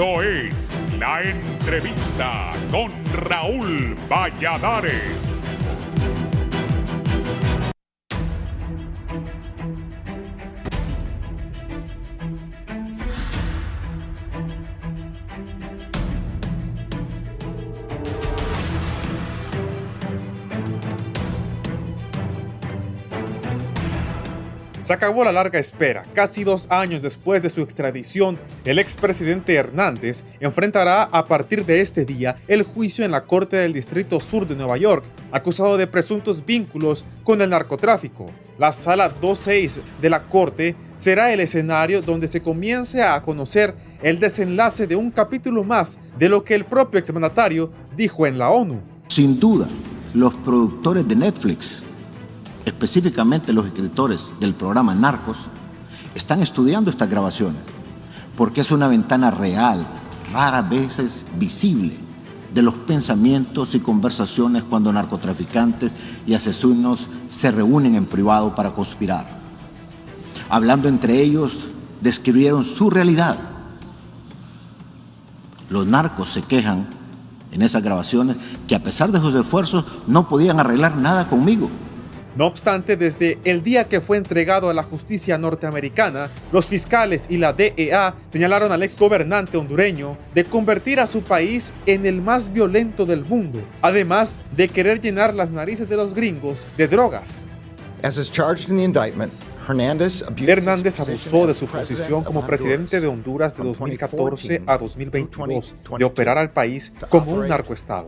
Esto es La Entrevista con Raúl Valladares. Se acabó la larga espera. Casi 2 años después de su extradición, el expresidente Hernández enfrentará a partir de este día el juicio en la Corte del Distrito Sur de Nueva York, acusado de presuntos vínculos con el narcotráfico. La Sala 26 de la Corte será el escenario donde se comience a conocer el desenlace de un capítulo más de lo que el propio exmandatario dijo en la ONU. Sin duda, los productores de Netflix, específicamente los escritores del programa Narcos, están estudiando estas grabaciones porque es una ventana real, raras veces visible, de los pensamientos y conversaciones cuando narcotraficantes y asesinos se reúnen en privado para conspirar. Hablando entre ellos, describieron su realidad. Los narcos se quejan en esas grabaciones que a pesar de sus esfuerzos no podían arreglar nada conmigo. No obstante, desde el día que fue entregado a la justicia norteamericana, los fiscales y la DEA señalaron al exgobernante hondureño de convertir a su país en el más violento del mundo, además de querer llenar las narices de los gringos de drogas. Hernández abusó de su posición como presidente de Honduras de 2014 a 2022, de operar al país como un narcoestado.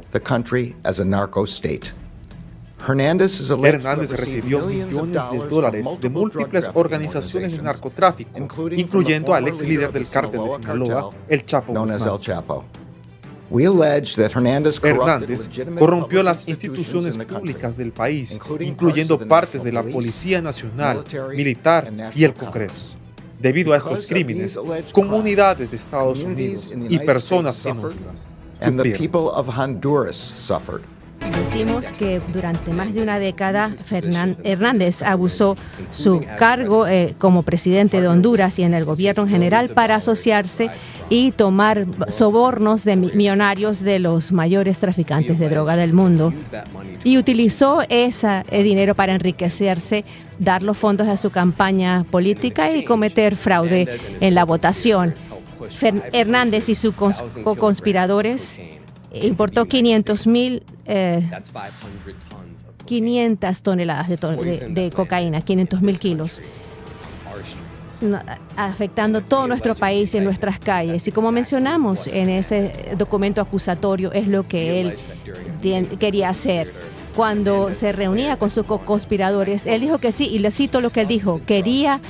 Hernández recibió millones de dólares de múltiples organizaciones de narcotráfico, incluyendo al ex líder del cártel de Sinaloa, el Chapo Guzmán. Hernández corrompió las instituciones públicas del país, incluyendo partes de la Policía Nacional, Militar y el Congreso. Debido a estos crímenes, comunidades de Estados Unidos y personas en Honduras sufrieron. Decimos que durante más de una década Hernández abusó su cargo como presidente de Honduras y en el gobierno en general para asociarse y tomar sobornos de millonarios de los mayores traficantes de droga del mundo. Y utilizó ese dinero para enriquecerse, dar los fondos a su campaña política y cometer fraude en la votación. Hernández y sus co-conspiradores importó 500 toneladas de cocaína, 500,000 kilos, afectando todo nuestro país y en nuestras calles. Y como mencionamos en ese documento acusatorio, es lo que él quería hacer. Cuando se reunía con sus conspiradores, él dijo que sí, y le cito lo que él dijo: quería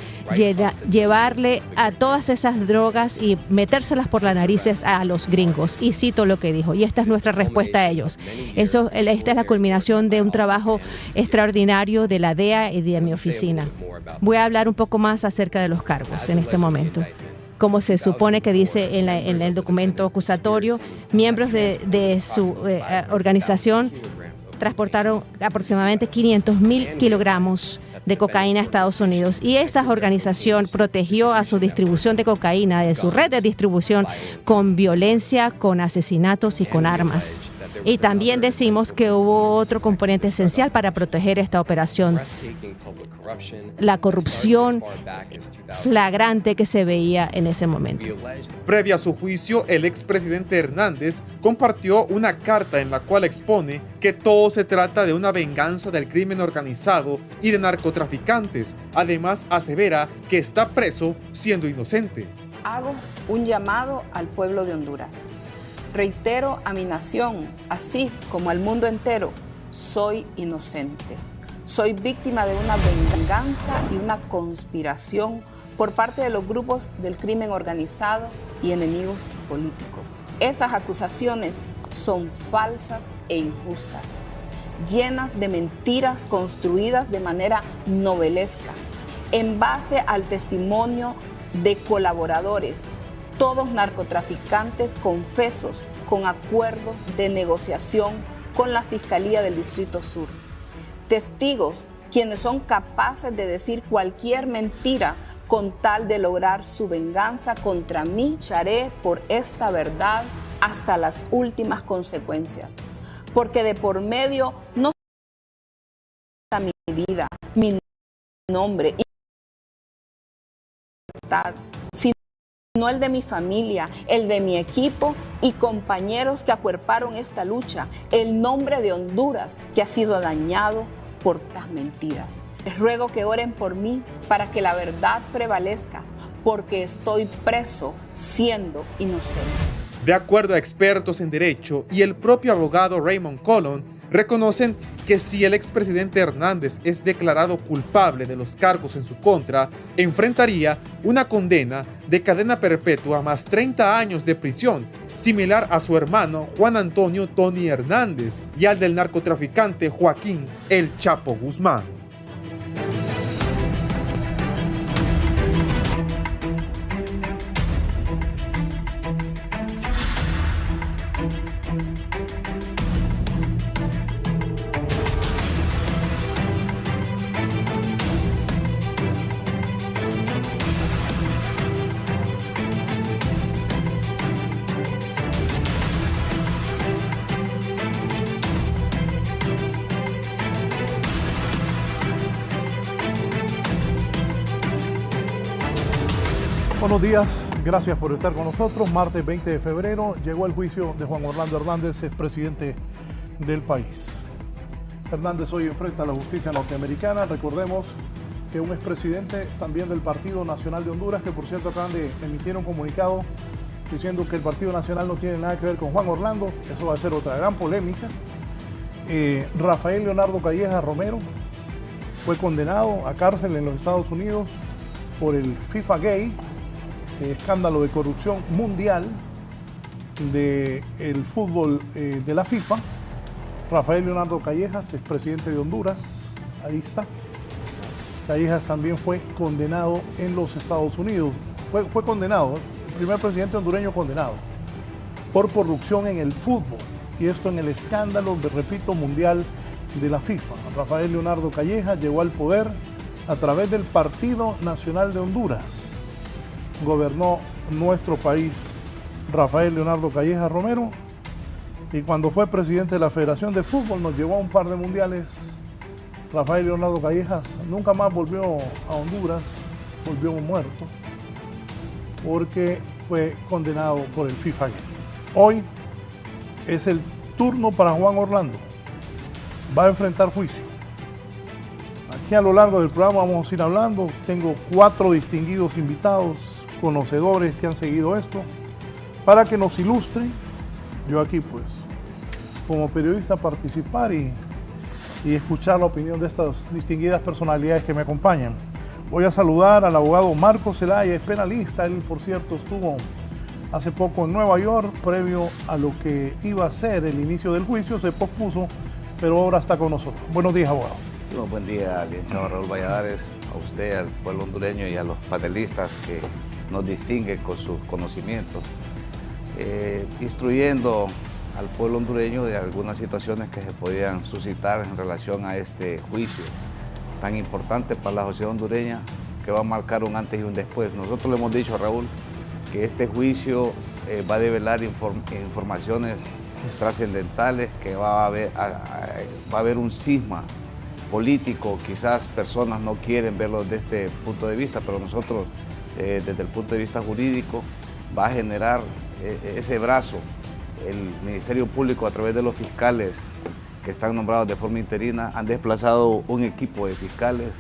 llevarle a todas esas drogas y metérselas por las narices a los gringos. Y cito lo que dijo, y esta es nuestra respuesta a ellos. Esta es la culminación de un trabajo extraordinario de la DEA y de mi oficina. Voy a hablar un poco más acerca de los cargos en este momento. Como se supone que dice en el documento acusatorio, miembros de su organización transportaron aproximadamente 500,000 kilogramos de cocaína a Estados Unidos, y esa organización protegió a su distribución de cocaína, de su red de distribución, con violencia, con asesinatos y con armas. Y también decimos que hubo otro componente esencial para proteger esta operación: la corrupción flagrante que se veía en ese momento. Previa a su juicio, el expresidente Hernández compartió una carta en la cual expone que todo se trata de una venganza del crimen organizado y de narcotraficantes. Además, asevera que está preso siendo inocente. Hago un llamado al pueblo de Honduras. Reitero a mi nación, así como al mundo entero: soy inocente. Soy víctima de una venganza y una conspiración por parte de los grupos del crimen organizado y enemigos políticos. Esas acusaciones son falsas e injustas, llenas de mentiras construidas de manera novelesca, en base al testimonio de colaboradores, todos narcotraficantes confesos con acuerdos de negociación con la Fiscalía del Distrito Sur. Testigos quienes son capaces de decir cualquier mentira con tal de lograr su venganza contra mí. Lucharé por esta verdad hasta las últimas consecuencias, porque de por medio no está mi vida, mi nombre y libertad, sino el de mi familia, el de mi equipo y compañeros que acuerparon esta lucha, el nombre de Honduras que ha sido dañado por estas mentiras. Les ruego que oren por mí para que la verdad prevalezca, porque estoy preso siendo inocente. De acuerdo a expertos en derecho y el propio abogado Raymond Colon, reconocen que si el expresidente Hernández es declarado culpable de los cargos en su contra, enfrentaría una condena de cadena perpetua más 30 años de prisión, similar a su hermano Juan Antonio Tony Hernández y al del narcotraficante Joaquín El Chapo Guzmán. Buenos días, gracias por estar con nosotros. Martes 20 de febrero llegó el juicio de Juan Orlando Hernández, expresidente del país. Hernández hoy enfrenta a la justicia norteamericana. Recordemos que un expresidente también del Partido Nacional de Honduras, que por cierto acaban de emitir un comunicado diciendo que el Partido Nacional no tiene nada que ver con Juan Orlando. Eso va a ser otra gran polémica. Rafael Leonardo Calleja Romero fue condenado a cárcel en los Estados Unidos por el FIFA Gay, escándalo de corrupción mundial del fútbol de la FIFA. Rafael Leonardo Callejas, expresidente de Honduras, ahí está. Callejas también fue condenado en los Estados Unidos. Fue condenado, el primer presidente hondureño condenado por corrupción en el fútbol. Y esto en el escándalo, repito, mundial de la FIFA. Rafael Leonardo Callejas llegó al poder a través del Partido Nacional de Honduras. Gobernó nuestro país Rafael Leonardo Calleja Romero, y cuando fue presidente de la Federación de Fútbol nos llevó a un par de mundiales. Rafael Leonardo Callejas nunca más volvió a Honduras, volvió muerto, porque fue condenado por el FIFA Gay. Hoy es el turno para Juan Orlando. Va a enfrentar juicio. Aquí a lo largo del programa vamos a ir hablando. Tengo 4 distinguidos invitados, conocedores que han seguido esto, para que nos ilustren. Yo aquí, pues, como periodista, participar y escuchar la opinión de estas distinguidas personalidades que me acompañan. Voy a saludar al abogado Marco Zelaya, es penalista. Él, por cierto, estuvo hace poco en Nueva York, previo a lo que iba a ser el inicio del juicio. Se pospuso, pero ahora está con nosotros. Buenos días, abogado. Sí, buen día, licenciado Raúl Valladares, a usted, al pueblo hondureño y a los panelistas que nos distinguen con sus conocimientos, instruyendo al pueblo hondureño de algunas situaciones que se podían suscitar en relación a este juicio tan importante para la sociedad hondureña, que va a marcar un antes y un después. Nosotros le hemos dicho a Raúl que este juicio va a develar informaciones trascendentales, que va a haber un cisma político. Quizás personas no quieren verlo desde este punto de vista, pero nosotros desde el punto de vista jurídico va a generar ese brazo. El Ministerio Público, a través de los fiscales que están nombrados de forma interina, han desplazado un equipo de fiscales,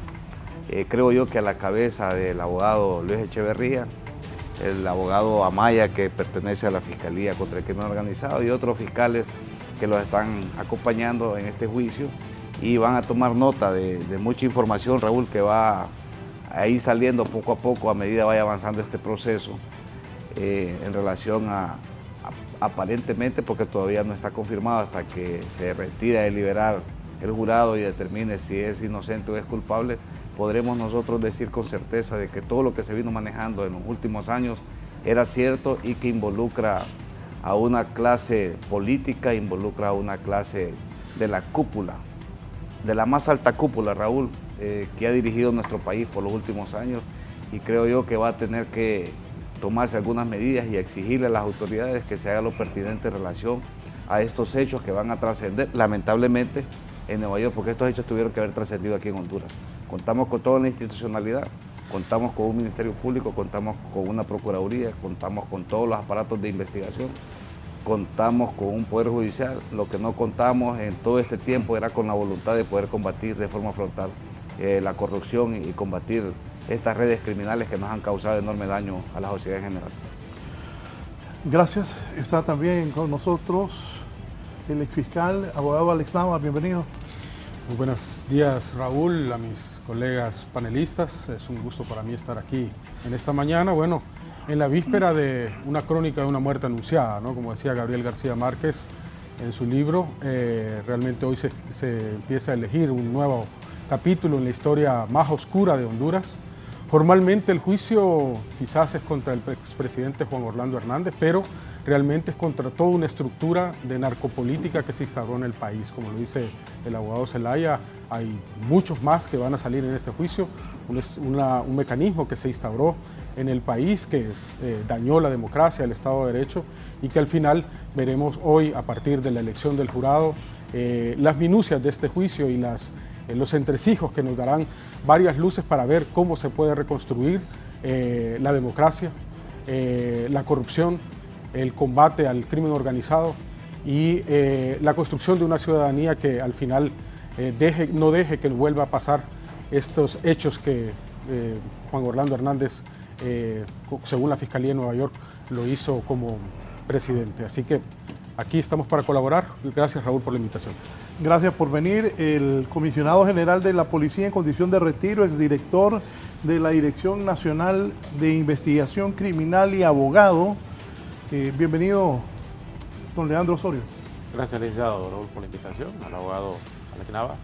creo yo que a la cabeza del abogado Luis Echeverría, el abogado Amaya, que pertenece a la Fiscalía contra el Crimen Organizado, y otros fiscales que los están acompañando en este juicio, y van a tomar nota de mucha información, Raúl, que va a ir saliendo poco a poco a medida vaya avanzando este proceso en relación a aparentemente, porque todavía no está confirmado hasta que se retire de deliberar el jurado y determine si es inocente o es culpable, podremos nosotros decir con certeza de que todo lo que se vino manejando en los últimos años era cierto y que involucra a una clase política, involucra a una clase de la cúpula de la más alta cúpula, Raúl, que ha dirigido nuestro país por los últimos años, y creo yo que va a tener que tomarse algunas medidas y exigirle a las autoridades que se haga lo pertinente en relación a estos hechos que van a trascender, lamentablemente, en Nueva York, porque estos hechos tuvieron que haber trascendido aquí en Honduras. Contamos con toda la institucionalidad, contamos con un Ministerio Público, contamos con una Procuraduría, contamos con todos los aparatos de investigación, contamos con un Poder Judicial. Lo que no contamos en todo este tiempo era con la voluntad de poder combatir de forma frontal la corrupción y combatir estas redes criminales que nos han causado enorme daño a la sociedad en general. Gracias. Está también con nosotros el exfiscal, abogado Alex Nava. Bienvenido. Muy buenos días, Raúl, a mis colegas panelistas. Es un gusto para mí estar aquí en esta mañana. Bueno, en la víspera de una crónica de una muerte anunciada, ¿no? Como decía Gabriel García Márquez en su libro, realmente hoy se empieza a elegir un nuevo capítulo en la historia más oscura de Honduras. Formalmente el juicio quizás es contra el expresidente Juan Orlando Hernández, pero realmente es contra toda una estructura de narcopolítica que se instauró en el país. Como lo dice el abogado Zelaya, hay muchos más que van a salir en este juicio, un mecanismo que se instauró en el país que dañó la democracia, el Estado de Derecho, y que al final veremos hoy, a partir de la elección del jurado, las minucias de este juicio y los entresijos que nos darán varias luces para ver cómo se puede reconstruir la democracia, la corrupción, el combate al crimen organizado y la construcción de una ciudadanía que al final no deje que vuelva a pasar estos hechos que Juan Orlando Hernández, según la Fiscalía de Nueva York, lo hizo como presidente. Así que aquí estamos para colaborar. Gracias, Raúl, por la invitación. Gracias por venir. El comisionado general de la Policía en condición de retiro, exdirector de la Dirección Nacional de Investigación Criminal y abogado. Bienvenido, don Leandro Osorio. Gracias, licenciado Raúl, por la invitación, al abogado Alex Nava,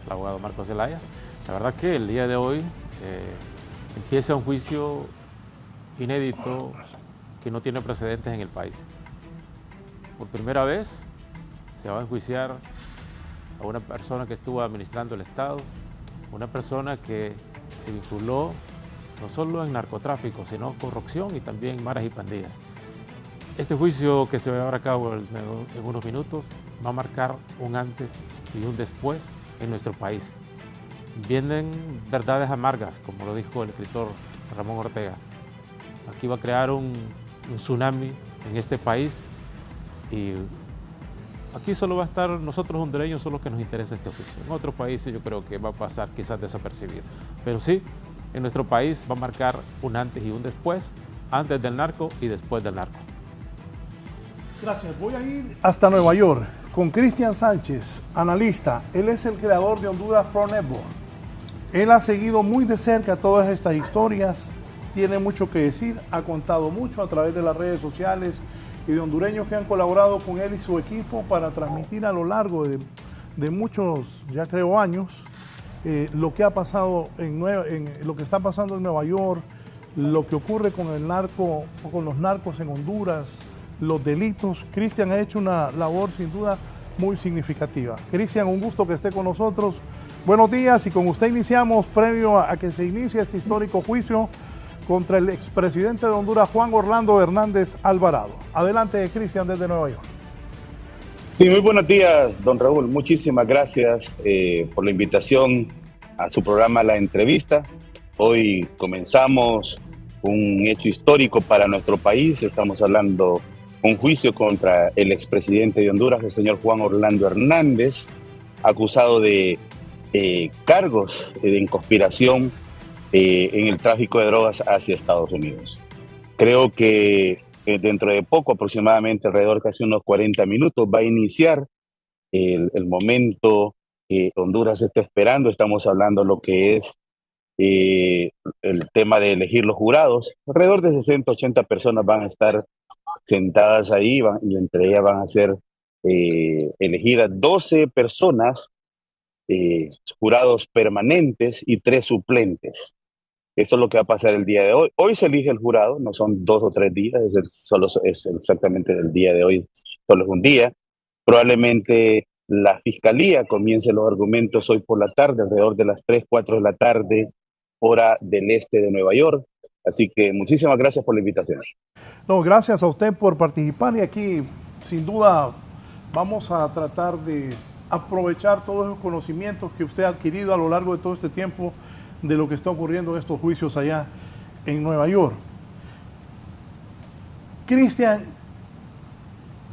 al abogado Marcos Zelaya. La verdad que el día de hoy empieza un juicio inédito que no tiene precedentes en el país. Por primera vez se va a enjuiciar a una persona que estuvo administrando el Estado, una persona que se vinculó no solo en narcotráfico, sino corrupción y también maras y pandillas. Este juicio que se va a llevar a cabo en unos minutos va a marcar un antes y un después en nuestro país. Vienen verdades amargas, como lo dijo el escritor Ramón Ortega. Aquí va a crear un tsunami en este país y aquí solo va a estar nosotros hondureños, son los que nos interesa este juicio. En otros países yo creo que va a pasar quizás desapercibido. Pero sí, en nuestro país va a marcar un antes y un después, antes del narco y después del narco. Gracias. Voy a ir hasta Nueva York con Cristian Sánchez, analista. Él es el creador de Honduras Pro Network. Él ha seguido muy de cerca todas estas historias, tiene mucho que decir, ha contado mucho a través de las redes sociales y de hondureños que han colaborado con él y su equipo para transmitir a lo largo de muchos, ya creo, años, lo que ha pasado lo que está pasando en Nueva York, lo que ocurre con el narco, con los narcos en Honduras, los delitos. Cristian ha hecho una labor sin duda muy significativa. Cristian, un gusto que esté con nosotros. Buenos días, y con usted iniciamos, previo a que se inicie este histórico juicio contra el expresidente de Honduras, Juan Orlando Hernández Alvarado. Adelante, Cristian, desde Nueva York. Sí, muy buenos días, don Raúl. Muchísimas gracias por la invitación a su programa La Entrevista. Hoy comenzamos un hecho histórico para nuestro país. Estamos hablando de un juicio contra el expresidente de Honduras, el señor Juan Orlando Hernández, acusado de cargos en conspiración en el tráfico de drogas hacia Estados Unidos. Creo que dentro de poco, aproximadamente alrededor casi unos 40 minutos, va a iniciar el momento que Honduras está esperando. Estamos hablando de lo que es el tema de elegir los jurados. Alrededor de 60, 80 personas van a estar sentadas ahí, y entre ellas van a ser elegidas 12 personas, jurados permanentes y 3 suplentes. Eso es lo que va a pasar el día de hoy. Hoy se elige el jurado, no son 2 o 3 días, es exactamente el día de hoy, solo es un día. Probablemente la Fiscalía comience los argumentos hoy por la tarde, alrededor de las 3, 4 de la tarde, hora del este de Nueva York. Así que muchísimas gracias por la invitación. No, gracias a usted por participar y aquí sin duda vamos a tratar de aprovechar todos los conocimientos que usted ha adquirido a lo largo de todo este tiempo de lo que está ocurriendo en estos juicios allá en Nueva York. Cristian,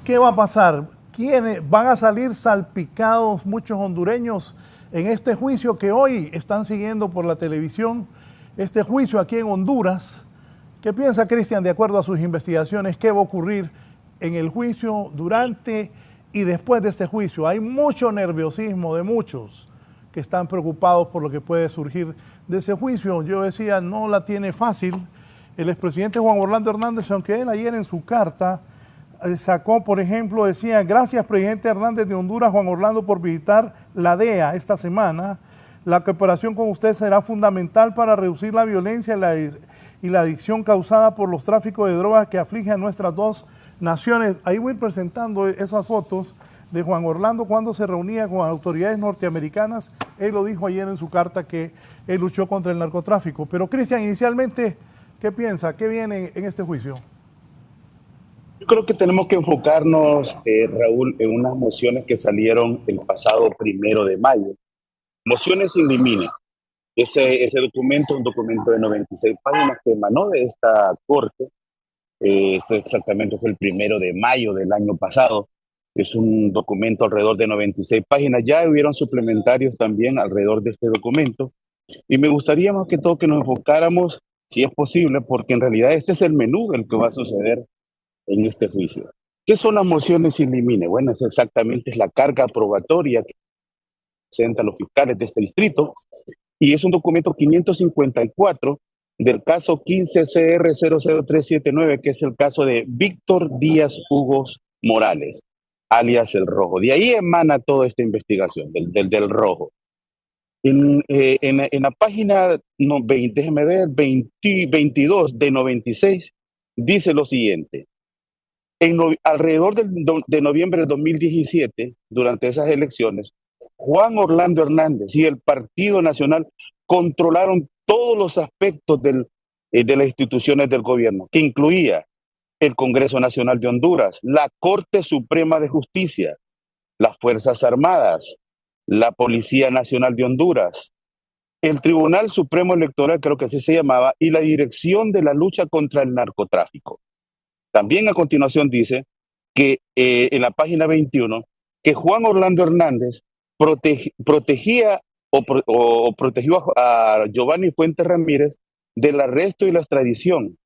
¿qué va a pasar? ¿Quiénes van a salir salpicados muchos hondureños en este juicio que hoy están siguiendo por la televisión? Este juicio aquí en Honduras. ¿Qué piensa Cristian de acuerdo a sus investigaciones? ¿Qué va a ocurrir en el juicio, durante y después de este juicio? Hay mucho nerviosismo de muchos que están preocupados por lo que puede surgir de ese juicio. Yo decía, no la tiene fácil. El expresidente Juan Orlando Hernández, aunque él ayer en su carta sacó, por ejemplo, decía: gracias, presidente Hernández de Honduras, Juan Orlando, por visitar la DEA esta semana. La cooperación con usted será fundamental para reducir la violencia y la adicción causada por los tráficos de drogas que afligen a nuestras dos naciones. Ahí voy presentando esas fotos de Juan Orlando cuando se reunía con autoridades norteamericanas. Él lo dijo ayer en su carta que él luchó contra el narcotráfico. Pero Cristian, inicialmente, ¿qué piensa? ¿Qué viene en este juicio? Yo creo que tenemos que enfocarnos, Raúl, en unas mociones que salieron el pasado 1 de mayo. Mociones in limine. Ese documento, un documento de 96 páginas que emanó de esta corte. Esto exactamente fue el 1 de mayo del año pasado. Es un documento alrededor de 96 páginas. Ya hubieron suplementarios también alrededor de este documento. Y me gustaría más que todo que nos enfocáramos, si es posible, porque en realidad este es el menú del que va a suceder en este juicio. ¿Qué son las mociones in limine? Bueno, es exactamente la carga probatoria que presentan los fiscales de este distrito, y es un documento 554 del caso 15CR00379, que es el caso de Víctor Díaz Hugos Morales, alias El Rojo. De ahí emana toda esta investigación del Rojo. En la página 22 de 96 dice lo siguiente: alrededor de noviembre del 2017, durante esas elecciones, Juan Orlando Hernández y el Partido Nacional controlaron todos los aspectos de las instituciones del gobierno, que incluía el Congreso Nacional de Honduras, la Corte Suprema de Justicia, las Fuerzas Armadas, la Policía Nacional de Honduras, el Tribunal Supremo Electoral, creo que así se llamaba, y la Dirección de la Lucha contra el Narcotráfico. También a continuación dice que en la página 21, que Juan Orlando Hernández protegió a Giovanni Fuentes Ramírez del arresto y la extradición,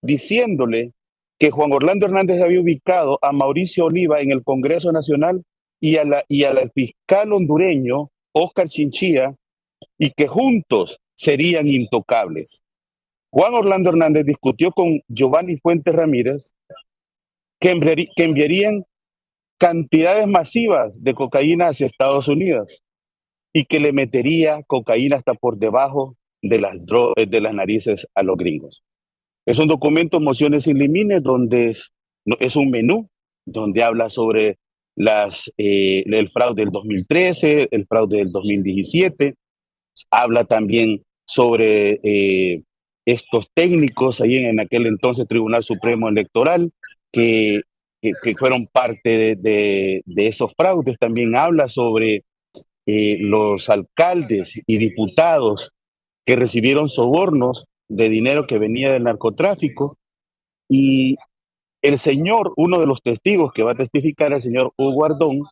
diciéndole que Juan Orlando Hernández había ubicado a Mauricio Oliva en el Congreso Nacional y al fiscal hondureño Oscar Chinchilla, y que juntos serían intocables. Juan Orlando Hernández discutió con Giovanni Fuentes Ramírez que enviarían cantidades masivas de cocaína hacia Estados Unidos y que le metería cocaína hasta por debajo de las narices a los gringos. Es un documento, mociones in limine, donde es un menú, donde habla sobre el fraude del 2013, el fraude del 2017, habla también sobre estos técnicos ahí en aquel entonces Tribunal Supremo Electoral que fueron parte de esos fraudes. También habla sobre los alcaldes y diputados que recibieron sobornos de dinero que venía del narcotráfico, y el señor, uno de los testigos que va a testificar, el señor Hugo Ardón,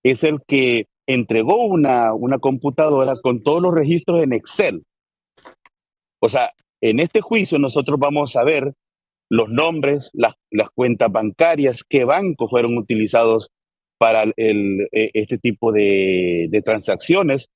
es el que entregó una computadora con todos los registros en Excel. O sea, en este juicio nosotros vamos a ver los nombres, las cuentas bancarias, qué bancos fueron utilizados para este tipo de transacciones.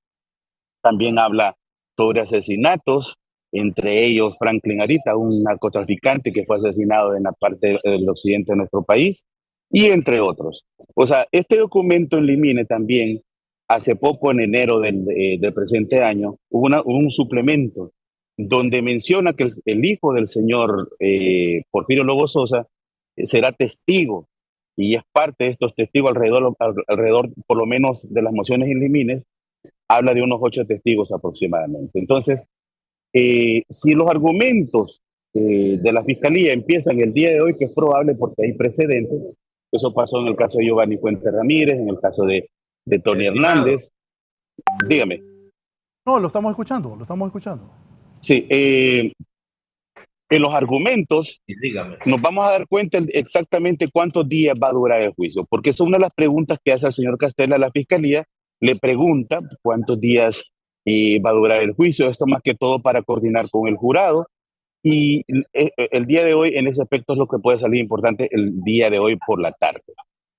También habla sobre asesinatos, entre ellos Franklin Arita, un narcotraficante que fue asesinado en la parte del occidente de nuestro país, y entre otros. O sea, este documento en limine también, hace poco, en enero del presente año, hubo un suplemento donde menciona que el hijo del señor Porfirio Lobo Sosa será testigo y es parte de estos testigos alrededor por lo menos de las mociones in limine, habla de unos 8 testigos aproximadamente. Entonces, si los argumentos de la Fiscalía empiezan el día de hoy, que es probable porque hay precedentes, eso pasó en el caso de Giovanni Fuentes Ramírez, en el caso de Tony Hernández. Dígame. No, lo estamos escuchando, lo estamos escuchando. Sí, en los argumentos nos vamos a dar cuenta exactamente cuántos días va a durar el juicio, porque es una de las preguntas que hace el señor Castell a la Fiscalía, le pregunta cuántos días va a durar el juicio, esto más que todo para coordinar con el jurado, y el día de hoy en ese aspecto es lo que puede salir importante el día de hoy por la tarde.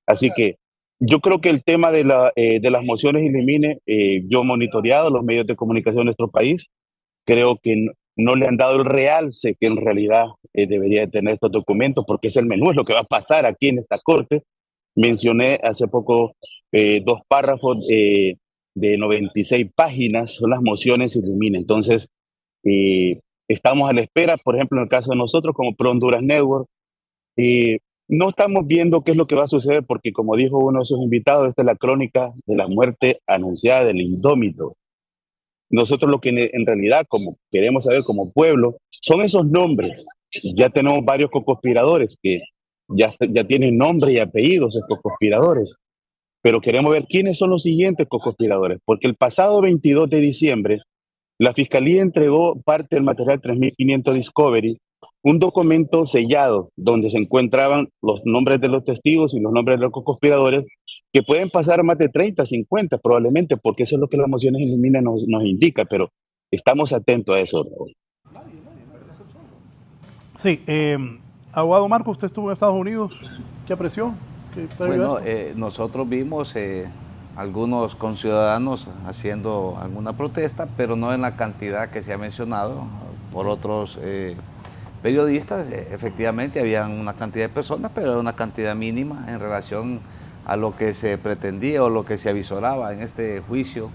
Así que yo creo que el tema de las mociones in limine, yo he monitoreado los medios de comunicación de nuestro país, creo que no le han dado el realce que en realidad debería de tener estos documentos, porque es el menú, es lo que va a pasar aquí en esta corte. Mencioné hace poco 2 párrafos de 96 páginas, son las mociones in limine. Entonces, estamos a la espera, por ejemplo, en el caso de nosotros como Pro Honduras Network, no estamos viendo qué es lo que va a suceder, porque como dijo uno de sus invitados, esta es la crónica de la muerte anunciada del indómito. Nosotros lo que en realidad como queremos saber como pueblo son esos nombres. Ya tenemos varios coconspiradores que ya tienen nombre y apellidos esos coconspiradores, pero queremos ver quiénes son los siguientes coconspiradores, porque el pasado 22 de diciembre la Fiscalía entregó parte del material 3500 Discovery, un documento sellado donde se encontraban los nombres de los testigos y los nombres de los coconspiradores, que pueden pasar más de 30, 50 probablemente, porque eso es lo que las mociones in limine nos indica, pero estamos atentos a eso. Sí, abogado Marco, usted estuvo en Estados Unidos, ¿qué apreció? Bueno, nosotros vimos algunos conciudadanos haciendo alguna protesta, pero no en la cantidad que se ha mencionado por otros periodistas. Efectivamente, había una cantidad de personas, pero era una cantidad mínima en relación a lo que se pretendía o lo que se avisoraba en este juicio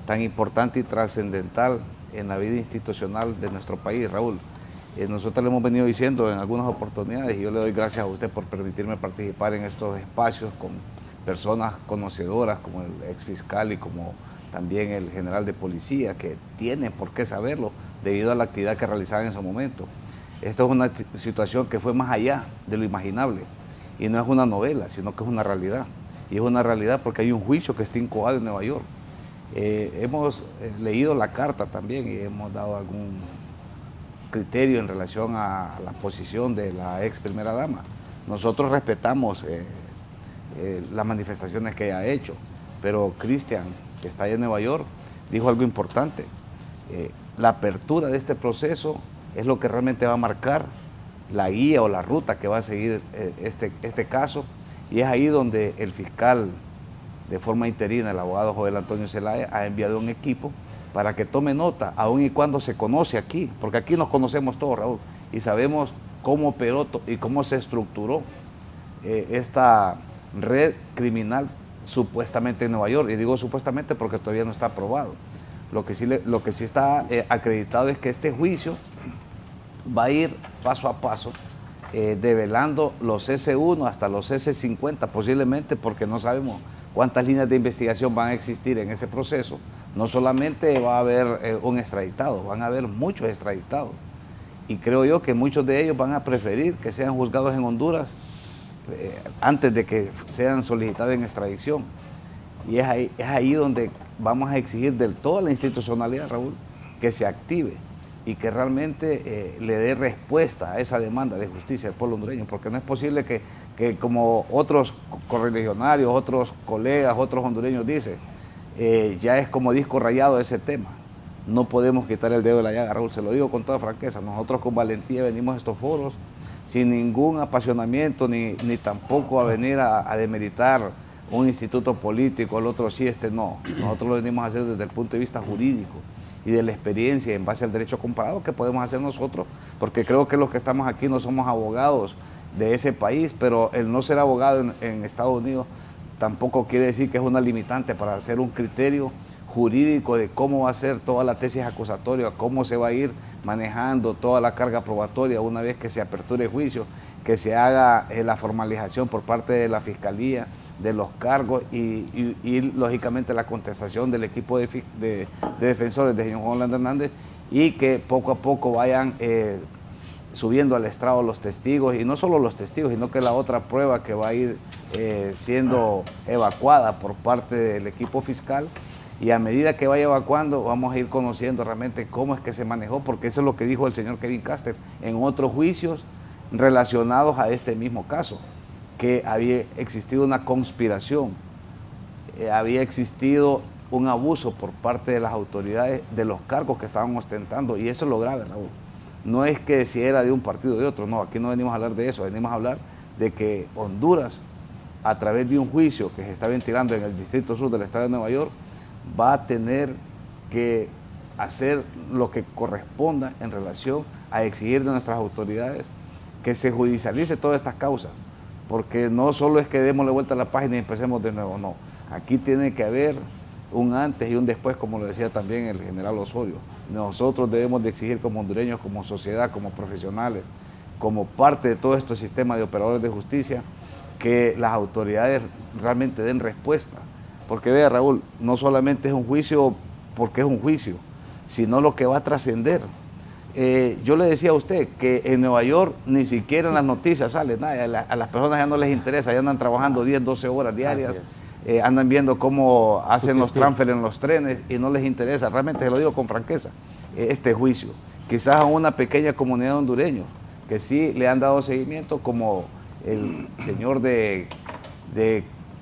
tan importante y trascendental en la vida institucional de nuestro país, Raúl. Nosotros le hemos venido diciendo en algunas oportunidades, y yo le doy gracias a usted por permitirme participar en estos espacios con personas conocedoras como el exfiscal y como también el general de policía, que tienen por qué saberlo debido a la actividad que realizaban en ese momento. Esto es una situación que fue más allá de lo imaginable, y no es una novela, sino que es una realidad. Y es una realidad porque hay un juicio que está incoado en Nueva York. Hemos leído la carta también y hemos dado algún criterio en relación a la posición de la ex primera dama. Nosotros respetamos las manifestaciones que ella ha hecho, pero Cristian, que está allá en Nueva York, dijo algo importante. La apertura de este proceso es lo que realmente va a marcar la guía o la ruta que va a seguir este caso, y es ahí donde el fiscal de forma interina, el abogado Joel Antonio Zelaya, ha enviado un equipo para que tome nota, aun y cuando se conoce aquí, porque aquí nos conocemos todos, Raúl, y sabemos cómo operó y cómo se estructuró esta red criminal supuestamente en Nueva York, y digo supuestamente porque todavía no está aprobado. Lo que sí está acreditado es que este juicio va a ir paso a paso, develando los S1 hasta los S50 posiblemente, porque no sabemos cuántas líneas de investigación van a existir en ese proceso. No solamente va a haber un extraditado, van a haber muchos extraditados, y creo yo que muchos de ellos van a preferir que sean juzgados en Honduras antes de que sean solicitados en extradición. Y es ahí donde vamos a exigir del todo a la institucionalidad, Raúl, que se active y que realmente le dé respuesta a esa demanda de justicia del pueblo hondureño, porque no es posible que como otros correligionarios, otros colegas, otros hondureños dicen, ya es como disco rayado ese tema. No podemos quitar el dedo de la llaga, Raúl, se lo digo con toda franqueza. Nosotros con valentía venimos a estos foros sin ningún apasionamiento, ni tampoco a venir a demeritar un instituto político, el otro sí, no. Nosotros lo venimos a hacer desde el punto de vista jurídico y de la experiencia en base al derecho comparado que podemos hacer nosotros, porque creo que los que estamos aquí no somos abogados de ese país, pero el no ser abogado en Estados Unidos tampoco quiere decir que es una limitante para hacer un criterio jurídico de cómo va a ser toda la tesis acusatoria, cómo se va a ir manejando toda la carga probatoria una vez que se aperture el juicio que se haga la formalización por parte de la Fiscalía de los cargos y lógicamente la contestación del equipo de defensores de señor Juan Orlando Hernández, y que poco a poco vayan subiendo al estrado los testigos, y no solo los testigos, sino que la otra prueba que va a ir siendo evacuada por parte del equipo fiscal, y a medida que vaya evacuando vamos a ir conociendo realmente cómo es que se manejó, porque eso es lo que dijo el señor Kevin Caster en otros juicios relacionados a este mismo caso, que había existido una conspiración, había existido un abuso por parte de las autoridades de los cargos que estaban ostentando, y eso es lo grave, Raúl. No es que si era de un partido o de otro, no, aquí no venimos a hablar de eso, venimos a hablar de que Honduras, a través de un juicio que se está ventilando en el Distrito Sur del Estado de Nueva York, va a tener que hacer lo que corresponda en relación a exigir de nuestras autoridades que se judicialice todas estas causas, porque no solo es que démosle vuelta a la página y empecemos de nuevo, no. Aquí tiene que haber un antes y un después, como lo decía también el general Osorio. Nosotros debemos de exigir como hondureños, como sociedad, como profesionales, como parte de todo este sistema de operadores de justicia, que las autoridades realmente den respuesta. Porque vea, Raúl, no solamente es un juicio porque es un juicio, sino lo que va a trascender. Yo le decía a usted que en Nueva York ni siquiera en las noticias sale nada, a las personas ya no les interesa, ya andan trabajando 10, 12 horas diarias, andan viendo cómo hacen los transfer en los trenes y no les interesa, realmente se lo digo con franqueza, este juicio. Quizás a una pequeña comunidad de hondureños que sí le han dado seguimiento, como el señor de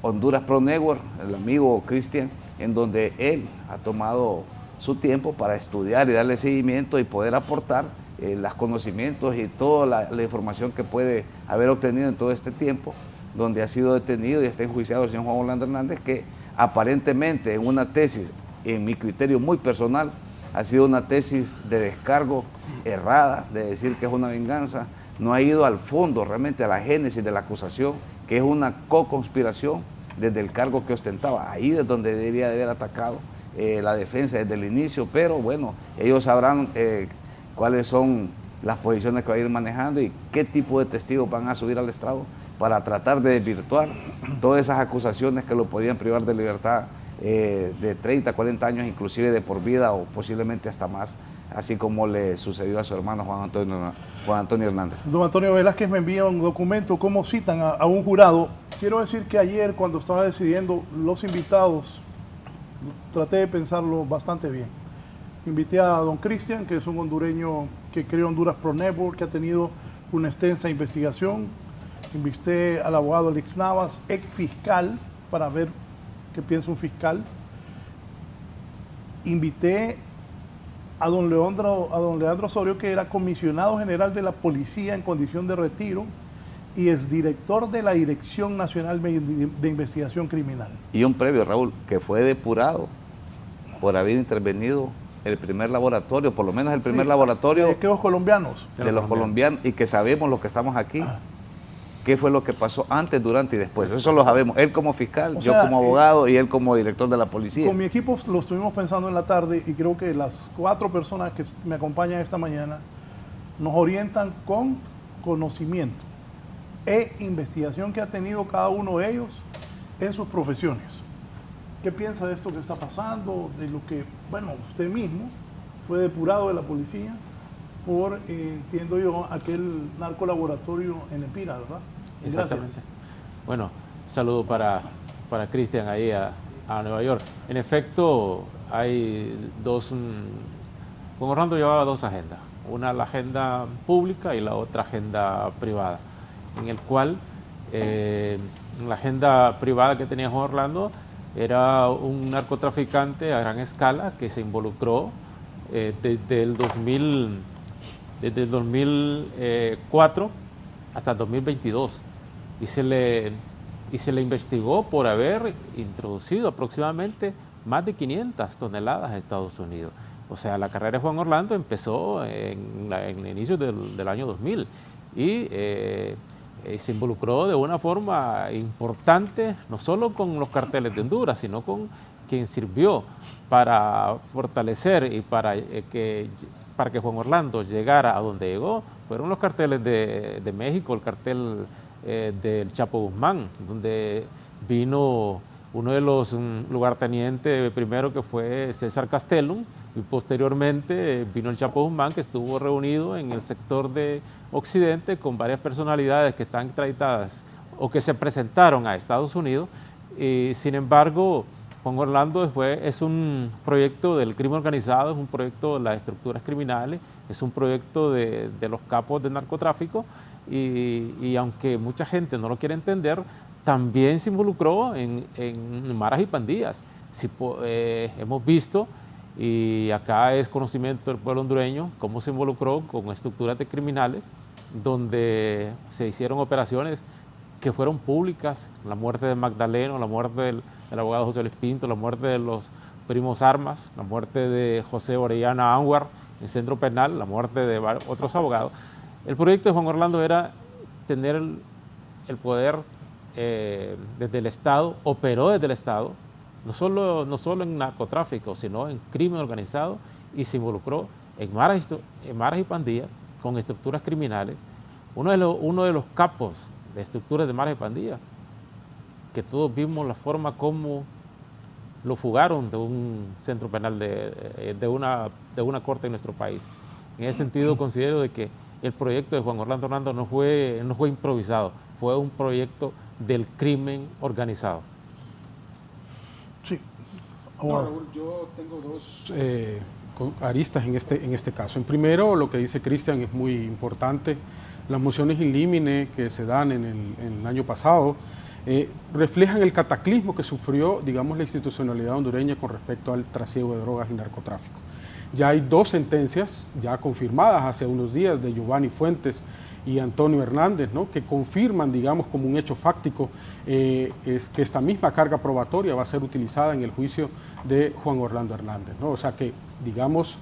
Honduras Pro Network, el amigo Cristian, en donde él ha tomado su tiempo para estudiar y darle seguimiento y poder aportar los conocimientos y toda la información que puede haber obtenido en todo este tiempo, donde ha sido detenido y está enjuiciado el señor Juan Orlando Hernández, que aparentemente en una tesis, en mi criterio muy personal, ha sido una tesis de descargo errada, de decir que es una venganza, no ha ido al fondo, realmente a la génesis de la acusación, que es una co-conspiración desde el cargo que ostentaba. Ahí es donde debería de haber atacado la defensa desde el inicio, pero bueno, ellos sabrán cuáles son las posiciones que va a ir manejando y qué tipo de testigos van a subir al estrado para tratar de desvirtuar todas esas acusaciones que lo podían privar de libertad de 30, 40 años, inclusive de por vida o posiblemente hasta más, así como le sucedió a su hermano Juan Antonio Hernández. Don Antonio Velázquez me envía un documento, cómo citan a un jurado. Quiero decir que ayer, cuando estaba decidiendo los invitados, traté de pensarlo bastante bien. Invité a don Cristian, que es un hondureño que creó Honduras Pro Network, que ha tenido una extensa investigación. Invité al abogado Alex Navas, ex fiscal, para ver qué piensa un fiscal. Invité a don Leandro Osorio, que era comisionado general de la policía en condición de retiro y es director de la Dirección Nacional de Investigación Criminal. Y un previo, Raúl, que fue depurado por haber intervenido el primer laboratorio, por lo menos el primer laboratorio de los colombianos. De los colombianos, y que sabemos los que estamos aquí, qué fue lo que pasó antes, durante y después. Eso lo sabemos, él como fiscal, yo como abogado y él como director de la policía. Con mi equipo lo estuvimos pensando en la tarde y creo que las 4 personas que me acompañan esta mañana nos orientan con conocimiento e investigación que ha tenido cada uno de ellos en sus profesiones. ¿Qué piensa de esto que está pasando? De lo que, bueno, usted mismo fue depurado de la policía por, entiendo yo, aquel narcolaboratorio en Empira, ¿verdad? Exactamente. Bueno, saludo para Cristian ahí a Nueva York. En efecto, hay Juan Orlando llevaba 2 agendas. Una la agenda pública y la otra agenda privada, en el cual la agenda privada que tenía Juan Orlando era un narcotraficante a gran escala que se involucró desde el 2004 hasta el 2022 y se le investigó por haber introducido aproximadamente más de 500 toneladas a Estados Unidos. O sea, la carrera de Juan Orlando empezó en el inicio del año 2000 y se involucró de una forma importante, no solo con los carteles de Honduras, sino con quien sirvió para fortalecer y para que para que Juan Orlando llegara a donde llegó fueron los carteles de México, el cartel del Chapo Guzmán, donde vino uno de los lugartenientes primero, que fue César Castellum, y posteriormente vino el Chapo Guzmán, que estuvo reunido en el sector de Occidente con varias personalidades que están extraditadas o que se presentaron a Estados Unidos. Y, sin embargo, Juan Orlando es un proyecto del crimen organizado, es un proyecto de las estructuras criminales, es un proyecto de los capos de narcotráfico, y aunque mucha gente no lo quiere entender, también se involucró en maras y pandillas. Hemos visto, y acá es conocimiento del pueblo hondureño, cómo se involucró con estructuras de criminales, donde se hicieron operaciones que fueron públicas: la muerte de Magdaleno, la muerte del abogado José Luis Pinto, la muerte de los primos Armas, la muerte de José Orellana Anwar en el centro penal, la muerte de otros abogados. El proyecto de Juan Orlando era tener el poder desde el Estado, operó desde el Estado, no solo en narcotráfico, sino en crimen organizado, y se involucró en maras y pandillas con estructuras criminales. Uno de los capos de estructuras de maras y pandillas, que todos vimos la forma como lo fugaron de un centro penal de una corte en nuestro país. En ese sentido, considero de que el proyecto de Juan Orlando Hernández no fue improvisado, fue un proyecto del crimen organizado. Sí. No, Raúl, yo tengo dos aristas en este caso. En primero, lo que dice Cristian es muy importante. Las mociones in limine que se dan en el año pasado reflejan el cataclismo que sufrió, digamos, la institucionalidad hondureña con respecto al trasiego de drogas y narcotráfico. Ya hay dos sentencias ya confirmadas hace unos días de Giovanni Fuentes y Antonio Hernández, ¿no?, que confirman, digamos, como un hecho fáctico es que esta misma carga probatoria va a ser utilizada en el juicio de Juan Orlando Hernández, ¿no? O sea que, digamos,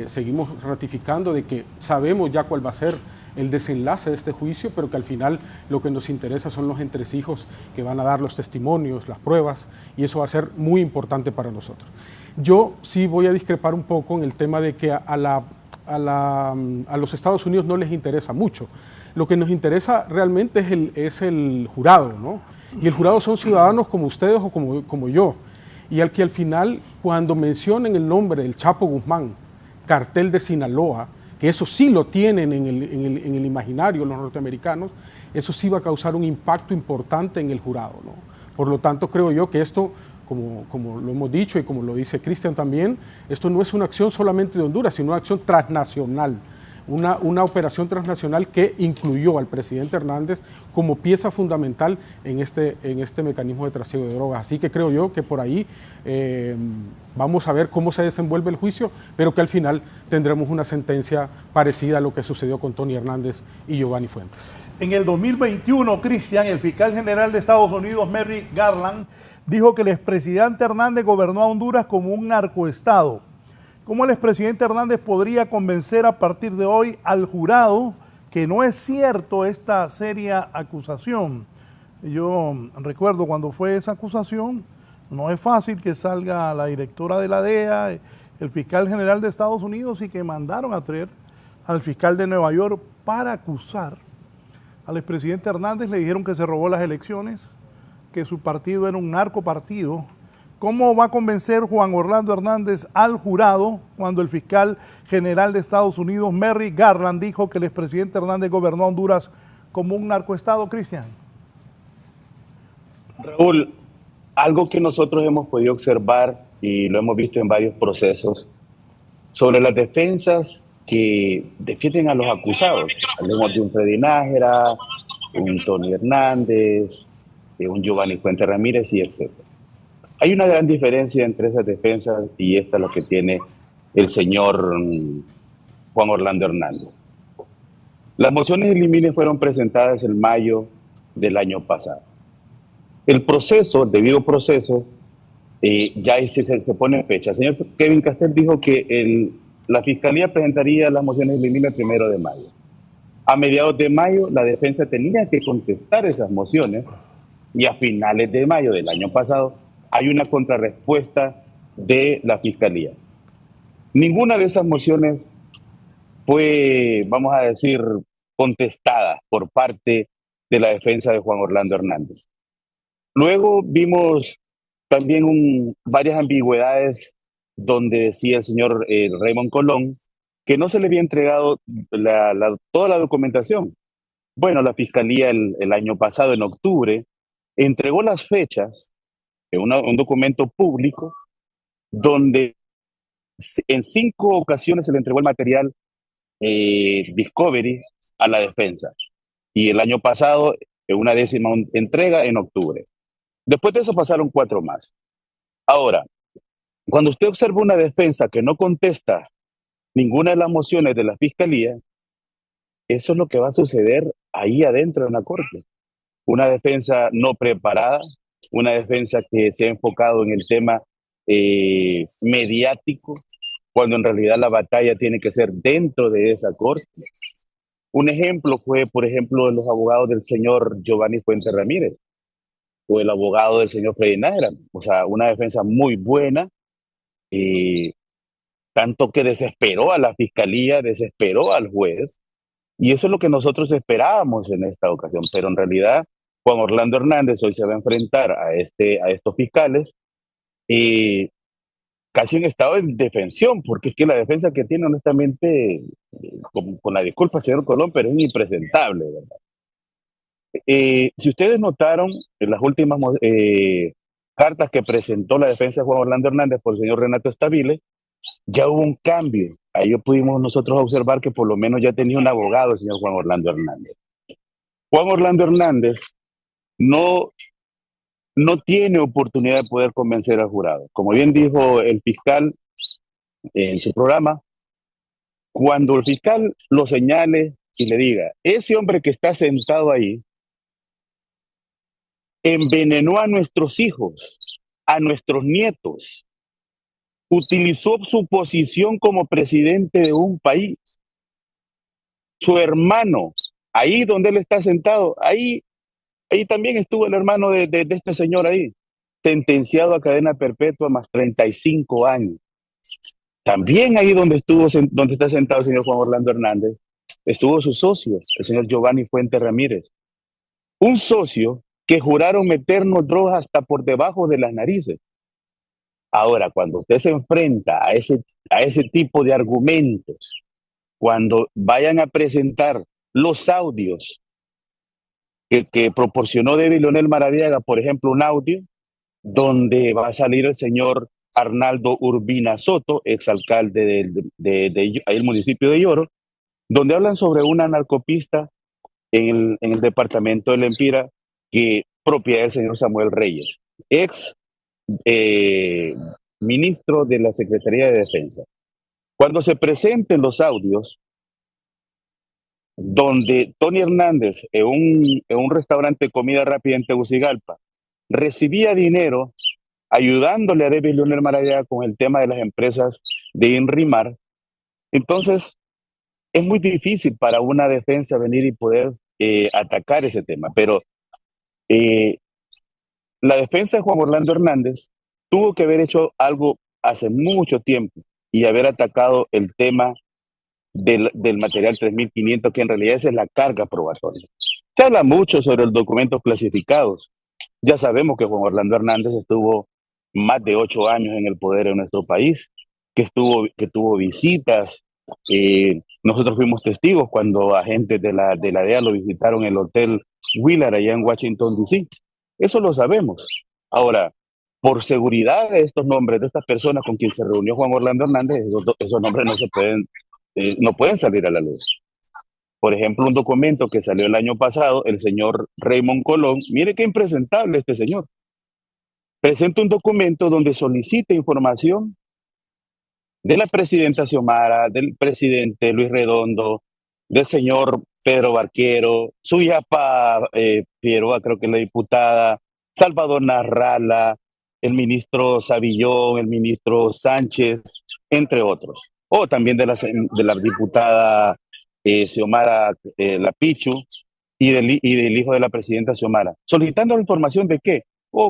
seguimos ratificando de que sabemos ya cuál va a ser el desenlace de este juicio, pero que al final lo que nos interesa son los entresijos que van a dar los testimonios, las pruebas, y eso va a ser muy importante para nosotros. Yo sí voy a discrepar un poco en el tema de que a los Estados Unidos no les interesa mucho. Lo que nos interesa realmente es el jurado, ¿no? Y el jurado son ciudadanos como ustedes o como yo. Y al que al final, cuando mencionen el nombre del Chapo Guzmán, cartel de Sinaloa, que eso sí lo tienen en el imaginario los norteamericanos, eso sí va a causar un impacto importante en el jurado, ¿no? Por lo tanto, creo yo que esto, como lo hemos dicho y como lo dice Cristian también, esto no es una acción solamente de Honduras, sino una acción transnacional, una operación transnacional que incluyó al presidente Hernández como pieza fundamental en este mecanismo de trasiego de drogas. Así que creo yo que por ahí vamos a ver cómo se desenvuelve el juicio, pero que al final tendremos una sentencia parecida a lo que sucedió con Tony Hernández y Giovanni Fuentes. En el 2021, Cristian, el fiscal general de Estados Unidos, Merrick Garland, dijo que el expresidente Hernández gobernó a Honduras como un narcoestado. ¿Cómo el expresidente Hernández podría convencer a partir de hoy al jurado que no es cierto esta seria acusación? Yo recuerdo cuando fue esa acusación, no es fácil que salga la directora de la DEA, el fiscal general de Estados Unidos, y que mandaron a traer al fiscal de Nueva York para acusar al expresidente Hernández. Le dijeron que se robó las elecciones, que su partido era un narcopartido. ¿Cómo va a convencer Juan Orlando Hernández al jurado cuando el fiscal general de Estados Unidos, Merrick Garland, dijo que el expresidente Hernández gobernó a Honduras como un narcoestado, Cristian? Raúl, algo que nosotros hemos podido observar y lo hemos visto en varios procesos sobre las defensas que defienden a los acusados. Hablemos de un Freddy Nájera, un Tony Hernández, un Giovanni Fuentes Ramírez y etc. Hay una gran diferencia entre esas defensas y esta, lo que tiene el señor Juan Orlando Hernández. Las mociones in limine fueron presentadas en mayo del año pasado. El proceso, el debido proceso, ya se pone en fecha. El señor Kevin Castel dijo que la Fiscalía presentaría las mociones in limine el 1 de mayo. A mediados de mayo, la defensa tenía que contestar esas mociones y a finales de mayo del año pasado hay una contrarrespuesta de la Fiscalía. Ninguna de esas mociones fue, vamos a decir, contestada por parte de la defensa de Juan Orlando Hernández. Luego vimos también varias ambigüedades donde decía el señor Raymond Colón que no se le había entregado toda la documentación. Bueno, la Fiscalía el año pasado, en octubre, entregó las fechas en un documento público donde en 5 ocasiones se le entregó el material Discovery a la defensa. Y el año pasado, en una 10ª entrega en octubre. Después de eso pasaron 4 más. Ahora, cuando usted observa una defensa que no contesta ninguna de las mociones de la Fiscalía, eso es lo que va a suceder ahí adentro en la Corte. Una defensa no preparada, una defensa que se ha enfocado en el tema mediático, cuando en realidad la batalla tiene que ser dentro de esa Corte. Un ejemplo fue, por ejemplo, los abogados del señor Giovanni Fuentes Ramírez o el abogado del señor Freddy Nájera. O sea, una defensa muy buena, tanto que desesperó a la Fiscalía, desesperó al juez, y eso es lo que nosotros esperábamos en esta ocasión. Pero en realidad, Juan Orlando Hernández hoy se va a enfrentar a estos fiscales casi en estado de indefensión, porque es que la defensa que tiene, honestamente, con la disculpa, señor Colón, pero es impresentable, ¿verdad? Si ustedes notaron en las últimas cartas que presentó la defensa de Juan Orlando Hernández por el señor Renato Stabile, ya hubo un cambio. Ahí pudimos nosotros observar que por lo menos ya tenía un abogado el señor Juan Orlando Hernández. Juan Orlando Hernández no tiene oportunidad de poder convencer al jurado. Como bien dijo el fiscal en su programa, cuando el fiscal lo señale y le diga, ese hombre que está sentado ahí envenenó a nuestros hijos, a nuestros nietos, utilizó su posición como presidente de un país, su hermano, ahí donde él está sentado, ahí también estuvo el hermano de este señor ahí, sentenciado a cadena perpetua más 35 años. También ahí donde está sentado el señor Juan Orlando Hernández, estuvo su socio, el señor Giovanni Fuentes Ramírez. Un socio que juraron meternos drogas hasta por debajo de las narices. Ahora, cuando usted se enfrenta a ese tipo de argumentos, cuando vayan a presentar los audios que proporcionó David Leonel Maradiaga, por ejemplo, un audio donde va a salir el señor Arnaldo Urbina Soto, exalcalde del municipio de Lloro, donde hablan sobre una narcopista en el departamento de Lempira, que propiedad del señor Samuel Reyes, ex ministro de la Secretaría de Defensa. Cuando se presenten los audios donde Tony Hernández, en un restaurante de comida rápida en Tegucigalpa, recibía dinero ayudándole a David Leonel Maradiaga con el tema de las empresas de Inrimar, entonces es muy difícil para una defensa venir y poder atacar ese tema. Pero la defensa de Juan Orlando Hernández tuvo que haber hecho algo hace mucho tiempo y haber atacado el tema del material 3500, que en realidad esa es la carga probatoria. Se habla mucho sobre los documentos clasificados. Ya sabemos que Juan Orlando Hernández estuvo más de 8 años en el poder en nuestro país, que tuvo visitas. Nosotros fuimos testigos cuando agentes de la DEA lo visitaron en el Hotel Willard allá en Washington, D.C. Eso lo sabemos. Ahora, por seguridad de estos nombres, de estas personas con quien se reunió Juan Orlando Hernández, esos nombres no pueden salir a la luz. Por ejemplo, un documento que salió el año pasado, el señor Raymond Colón, mire qué impresentable este señor, presenta un documento donde solicita información de la presidenta Xiomara, del presidente Luis Redondo, del señor Pedro Barquero, su yapa Figueroa, creo que es la diputada, Salvador Narrala, el ministro Savillón, el ministro Sánchez, entre otros. O también de la diputada Xiomara Lapichu y del hijo de la presidenta Xiomara. Solicitando la información de qué?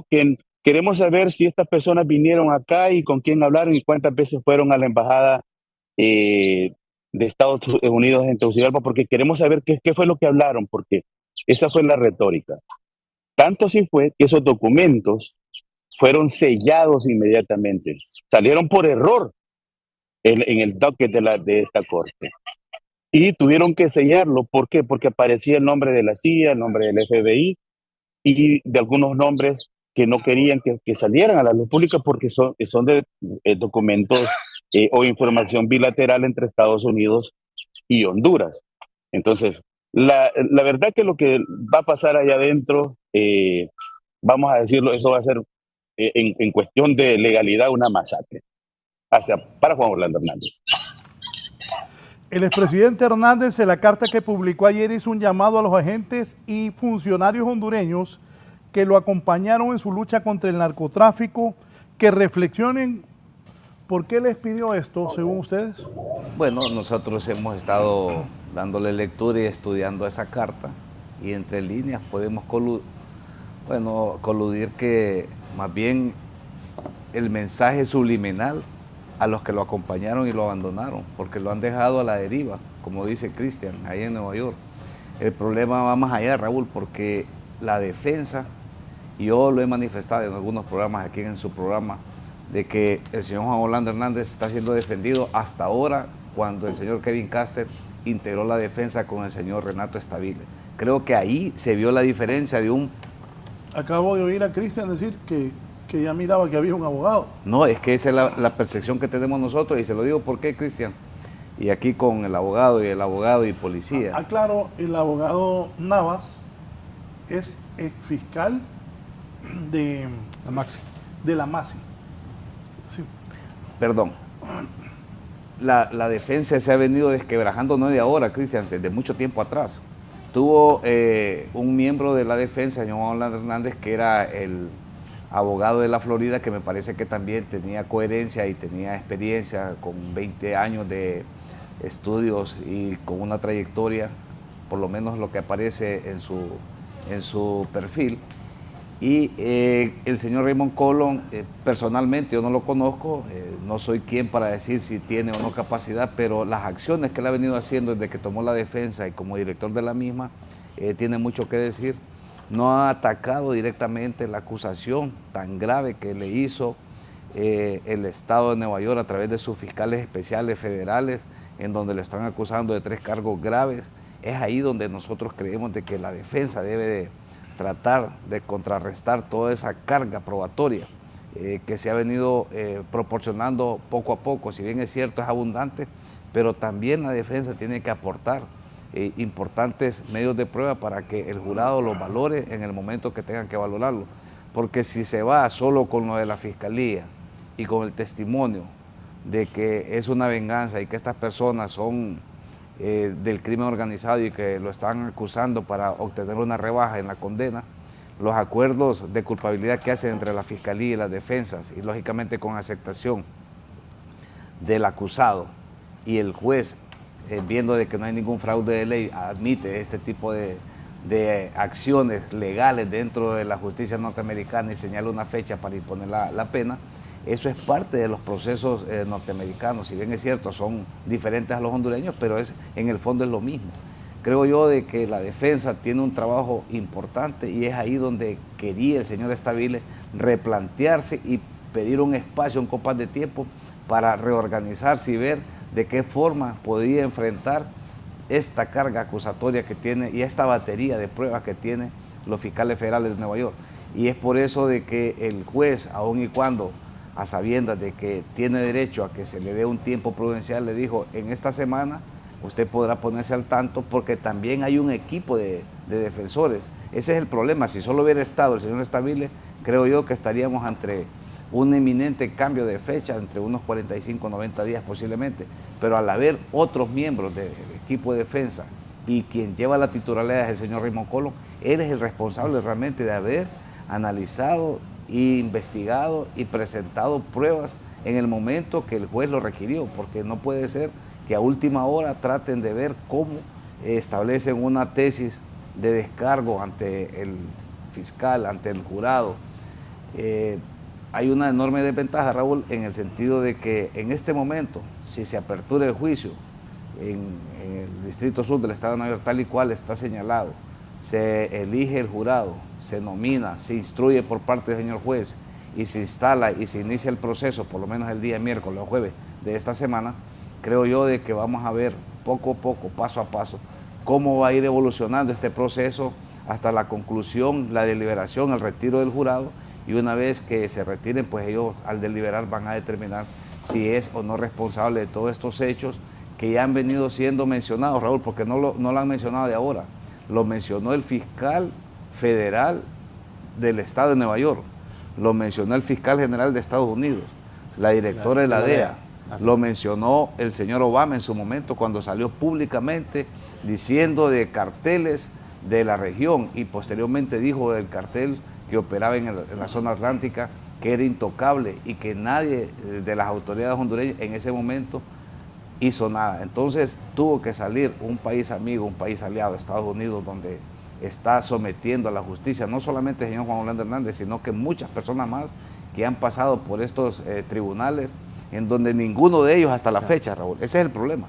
Que queremos saber si estas personas vinieron acá y con quién hablaron y cuántas veces fueron a la embajada de Estados Unidos en Tegucigalpa, porque queremos saber qué fue lo que hablaron, porque esa fue la retórica. Tanto así fue que esos documentos fueron sellados inmediatamente. Salieron por error en el docket de esta corte. Y tuvieron que sellarlo. ¿Por qué? Porque aparecía el nombre de la CIA, el nombre del FBI y de algunos nombres que no querían que salieran a la luz pública porque son de documentos o información bilateral entre Estados Unidos y Honduras. Entonces, la verdad que lo que va a pasar allá adentro, vamos a decirlo, eso va a ser en cuestión de legalidad una masacre para Juan Orlando Hernández. El expresidente Hernández, en la carta que publicó ayer, hizo un llamado a los agentes y funcionarios hondureños que lo acompañaron en su lucha contra el narcotráfico, que reflexionen. ¿Por qué les pidió esto, según ustedes? Bueno, nosotros hemos estado dándole lectura y estudiando esa carta, y entre líneas podemos coludir que más bien el mensaje subliminal a los que lo acompañaron y lo abandonaron, porque lo han dejado a la deriva, como dice Cristian, ahí en Nueva York. El problema va más allá, Raúl, porque la defensa, yo lo he manifestado en algunos programas, aquí en su programa, de que el señor Juan Orlando Hernández está siendo defendido hasta ahora, cuando el señor Kevin Caster integró la defensa con el señor Renato Estabile. Creo que ahí se vio la diferencia de un... Acabo de oír a Cristian decir que ya miraba que había un abogado. No, es que esa es la percepción que tenemos nosotros, y se lo digo por qué, Cristian. Y aquí con el abogado y policía. Claro, el abogado Navas es fiscal de la MASI. Sí. Perdón. La defensa se ha venido desquebrajando no de ahora, Cristian, desde mucho tiempo atrás. Tuvo un miembro de la defensa, señor Juan Orlando Hernández, que era el abogado de la Florida, que me parece que también tenía coherencia y tenía experiencia, con 20 años de estudios y con una trayectoria, por lo menos lo que aparece en su perfil. Y el señor Raymond Colón, personalmente yo no lo conozco, no soy quien para decir si tiene o no capacidad, pero las acciones que él ha venido haciendo desde que tomó la defensa y como director de la misma, tiene mucho que decir. No ha atacado directamente la acusación tan grave que le hizo el Estado de Nueva York a través de sus fiscales especiales federales, en donde le están acusando de 3 cargos graves. Es ahí donde nosotros creemos de que la defensa debe de tratar de contrarrestar toda esa carga probatoria que se ha venido proporcionando poco a poco. Si bien es cierto, es abundante, pero también la defensa tiene que aportar importantes medios de prueba para que el jurado los valore en el momento que tengan que valorarlo. Porque si se va solo con lo de la fiscalía y con el testimonio de que es una venganza y que estas personas son del crimen organizado y que lo están acusando para obtener una rebaja en la condena, los acuerdos de culpabilidad que hacen entre la fiscalía y las defensas, y lógicamente con aceptación del acusado, y el juez, viendo de que no hay ningún fraude de ley, admite este tipo de acciones legales dentro de la justicia norteamericana y señala una fecha para imponer la pena. Eso es parte de los procesos norteamericanos. Si bien es cierto, son diferentes a los hondureños, pero en el fondo es lo mismo. Creo yo de que la defensa tiene un trabajo importante, y es ahí donde quería el señor Estabile replantearse y pedir un espacio, un compás de tiempo para reorganizarse y ver de qué forma podía enfrentar esta carga acusatoria que tiene y esta batería de pruebas que tienen los fiscales federales de Nueva York. Y es por eso de que el juez, aun y cuando a sabiendas de que tiene derecho a que se le dé un tiempo prudencial, le dijo: en esta semana usted podrá ponerse al tanto, porque también hay un equipo de defensores. Ese es el problema. Si solo hubiera estado el señor Estabile, creo yo que estaríamos ante un inminente cambio de fecha, entre unos 45 o 90 días posiblemente. Pero al haber otros miembros del equipo de defensa y quien lleva la titularidad es el señor Raymond Colón, él es el responsable realmente de haber analizado, investigado y presentado pruebas en el momento que el juez lo requirió, porque no puede ser que a última hora traten de ver cómo establecen una tesis de descargo ante el fiscal, ante el jurado. Hay una enorme desventaja, Raúl, en el sentido de que en este momento, si se apertura el juicio en el Distrito Sur del Estado de Nueva York, tal y cual está señalado, se elige el jurado, se nomina, se instruye por parte del señor juez y se instala y se inicia el proceso, por lo menos el día miércoles o jueves de esta semana, creo yo de que vamos a ver poco a poco, paso a paso, cómo va a ir evolucionando este proceso hasta la conclusión, la deliberación, el retiro del jurado, y una vez que se retiren, pues ellos al deliberar van a determinar si es o no responsable de todos estos hechos que ya han venido siendo mencionados, Raúl, porque no lo han mencionado de ahora, lo mencionó el fiscal federal del estado de Nueva York, lo mencionó el fiscal general de Estados Unidos, la directora de la DEA, lo mencionó el señor Obama en su momento cuando salió públicamente diciendo de carteles de la región y posteriormente dijo del cartel que operaba en la zona atlántica que era intocable y que nadie de las autoridades hondureñas en ese momento hizo nada. Entonces tuvo que salir un país amigo, un país aliado, Estados Unidos, donde está sometiendo a la justicia no solamente el señor Juan Orlando Hernández, sino que muchas personas más que han pasado por estos tribunales, en donde ninguno de ellos hasta la fecha, Raúl, ese es el problema,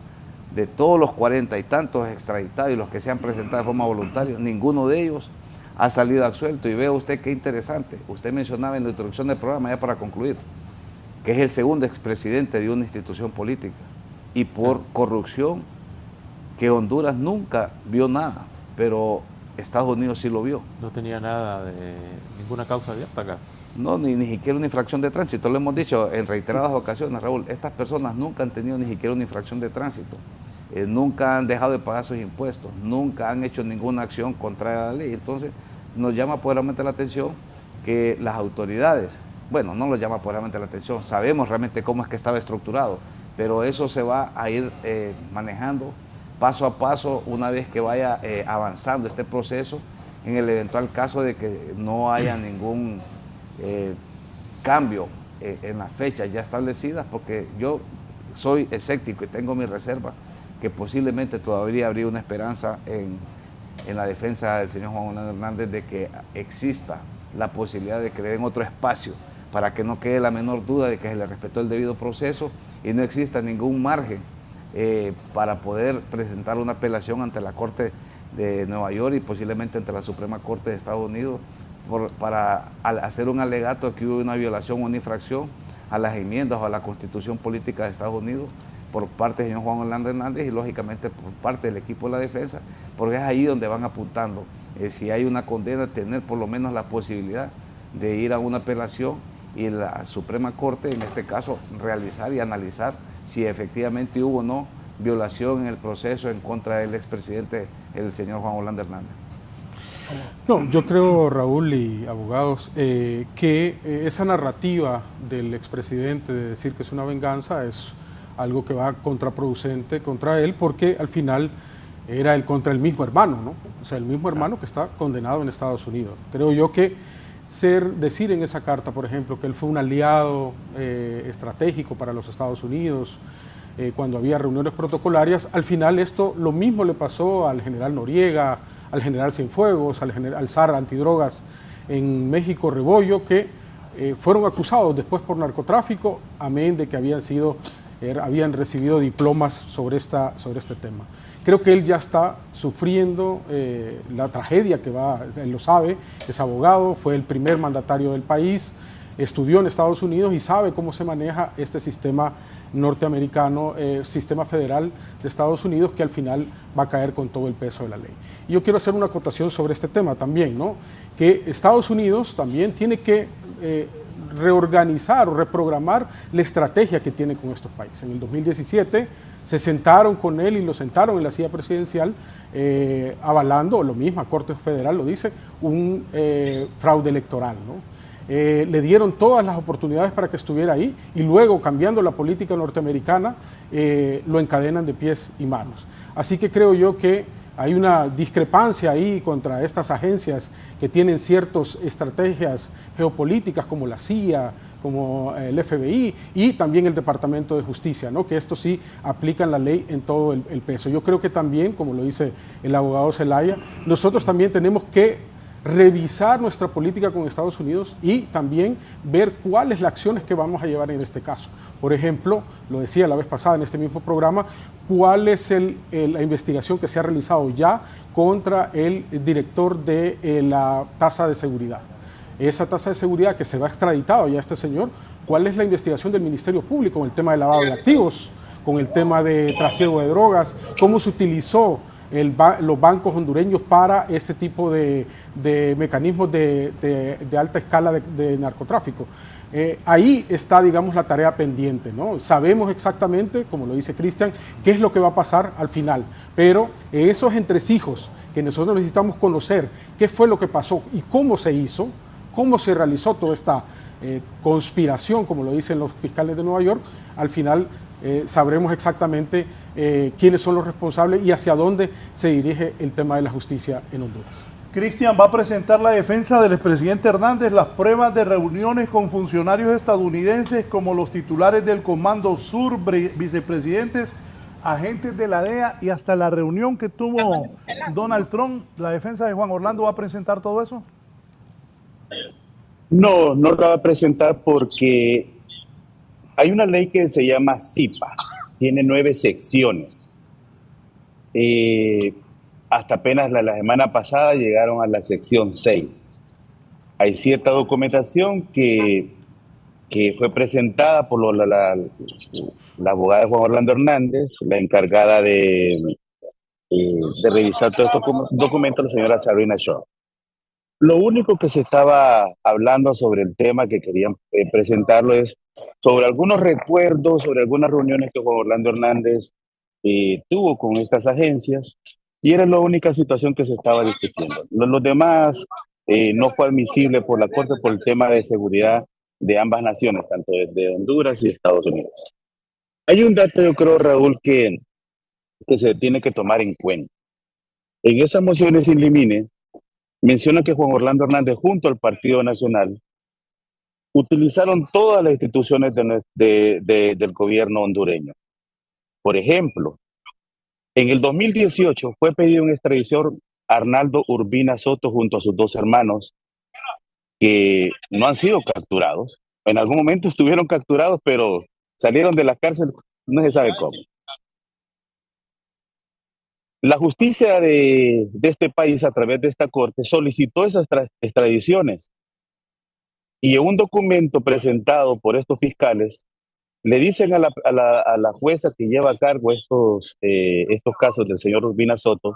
de todos los 40 y tantos extraditados y los que se han presentado de forma voluntaria, ninguno de ellos ha salido absuelto. Y vea usted qué interesante, usted mencionaba en la introducción del programa, ya para concluir, que es el segundo expresidente de una institución política y por corrupción que Honduras nunca vio nada, pero Estados Unidos sí lo vio. No tenía nada de ninguna causa abierta acá. No, ni siquiera una infracción de tránsito. Lo hemos dicho en reiteradas ocasiones, Raúl, estas personas nunca han tenido ni siquiera una infracción de tránsito, nunca han dejado de pagar sus impuestos, nunca han hecho ninguna acción contra la ley. Entonces nos llama poderosamente la atención que las autoridades, bueno, no nos llama poderosamente la atención, sabemos realmente cómo es que estaba estructurado, pero eso se va a ir manejando paso a paso una vez que vaya avanzando este proceso, en el eventual caso de que no haya ningún cambio en las fechas ya establecidas, porque yo soy escéptico y tengo mi reserva que posiblemente todavía habría una esperanza en la defensa del señor Juan Orlando Hernández de que exista la posibilidad de que le den otro espacio para que no quede la menor duda de que se le respetó el debido proceso y no exista ningún margen para poder presentar una apelación ante la Corte de Nueva York y posiblemente ante la Suprema Corte de Estados Unidos para hacer un alegato que hubo una violación o una infracción a las enmiendas o a la Constitución Política de Estados Unidos por parte del señor Juan Orlando Hernández y lógicamente por parte del equipo de la defensa, porque es ahí donde van apuntando. Si hay una condena, tener por lo menos la posibilidad de ir a una apelación y la Suprema Corte, en este caso, realizar y analizar si efectivamente hubo o no violación en el proceso en contra del expresidente, el señor Juan Orlando Hernández. No, yo creo, Raúl y abogados, que esa narrativa del expresidente de decir que es una venganza es algo que va contraproducente contra él, porque al final era contra el mismo hermano, ¿no? O sea, el mismo hermano que está condenado en Estados Unidos. Creo yo que decir en esa carta, por ejemplo, que él fue un aliado estratégico para los Estados Unidos, cuando había reuniones protocolarias, al final esto lo mismo le pasó al general Noriega, al general Cienfuegos, al zar antidrogas en México, Rebollo, que fueron acusados después por narcotráfico, amén de que habían recibido diplomas sobre este tema. Creo que él ya está sufriendo la tragedia que él lo sabe, es abogado, fue el primer mandatario del país, estudió en Estados Unidos y sabe cómo se maneja este sistema norteamericano, sistema federal de Estados Unidos, que al final va a caer con todo el peso de la ley. Y yo quiero hacer una acotación sobre este tema también, ¿no? Que Estados Unidos también tiene que reorganizar o reprogramar la estrategia que tiene con estos países. En el 2017 se sentaron con él y lo sentaron en la silla presidencial avalando, lo mismo, la Corte Federal lo dice, un fraude electoral, ¿no? Le dieron todas las oportunidades para que estuviera ahí y luego, cambiando la política norteamericana, lo encadenan de pies y manos. Así que creo yo que hay una discrepancia ahí contra estas agencias que tienen ciertas estrategias geopolíticas como la CIA, como el FBI y también el Departamento de Justicia, ¿no? Que esto sí aplican la ley en todo el peso. Yo creo que también, como lo dice el abogado Zelaya, nosotros también tenemos que revisar nuestra política con Estados Unidos y también ver cuáles las acciones que vamos a llevar en este caso. Por ejemplo, lo decía la vez pasada en este mismo programa, cuál es la investigación que se ha realizado ya contra el director de la tasa de seguridad. Esa tasa de seguridad que se va extraditado ya este señor, ¿cuál es la investigación del Ministerio Público con el tema de lavado de activos, con el tema de trasiego de drogas, cómo se utilizó los bancos hondureños para este tipo de mecanismos de alta escala de narcotráfico? Ahí está, digamos, la tarea pendiente, ¿no? Sabemos exactamente, como lo dice Cristian, qué es lo que va a pasar al final, pero esos entresijos que nosotros necesitamos conocer, qué fue lo que pasó y cómo se hizo, cómo se realizó toda esta conspiración, como lo dicen los fiscales de Nueva York, al final sabremos exactamente quiénes son los responsables y hacia dónde se dirige el tema de la justicia en Honduras. Cristian va a presentar la defensa del expresidente Hernández, las pruebas de reuniones con funcionarios estadounidenses como los titulares del Comando Sur, vicepresidentes, agentes de la DEA y hasta la reunión que tuvo Donald Trump. ¿La defensa de Juan Orlando va a presentar todo eso? No, no la va a presentar porque hay una ley que se llama CIPA, tiene 9 secciones. Hasta apenas la semana pasada llegaron a la sección 6. Hay cierta documentación que fue presentada por la abogada de Juan Orlando Hernández, la encargada de revisar todos estos documentos, la señora Sabrina Shaw. Lo único que se estaba hablando sobre el tema que querían presentarlo es sobre algunos recuerdos, sobre algunas reuniones que Juan Orlando Hernández tuvo con estas agencias, y era la única situación que se estaba discutiendo. Los demás no fue admisible por la Corte por el tema de seguridad de ambas naciones, tanto de Honduras y Estados Unidos. Hay un dato, yo creo, Raúl, que se tiene que tomar en cuenta. En esas mociones in limine, menciona que Juan Orlando Hernández junto al Partido Nacional utilizaron todas las instituciones del gobierno hondureño. Por ejemplo, en el 2018 fue pedido en extradición Arnaldo Urbina Soto junto a sus 2 hermanos que no han sido capturados. En algún momento estuvieron capturados, pero salieron de la cárcel, no se sabe cómo. La justicia de este país, a través de esta corte, solicitó esas extradiciones. Y en un documento presentado por estos fiscales, le dicen a la jueza que lleva a cargo estos casos del señor Urbina Soto,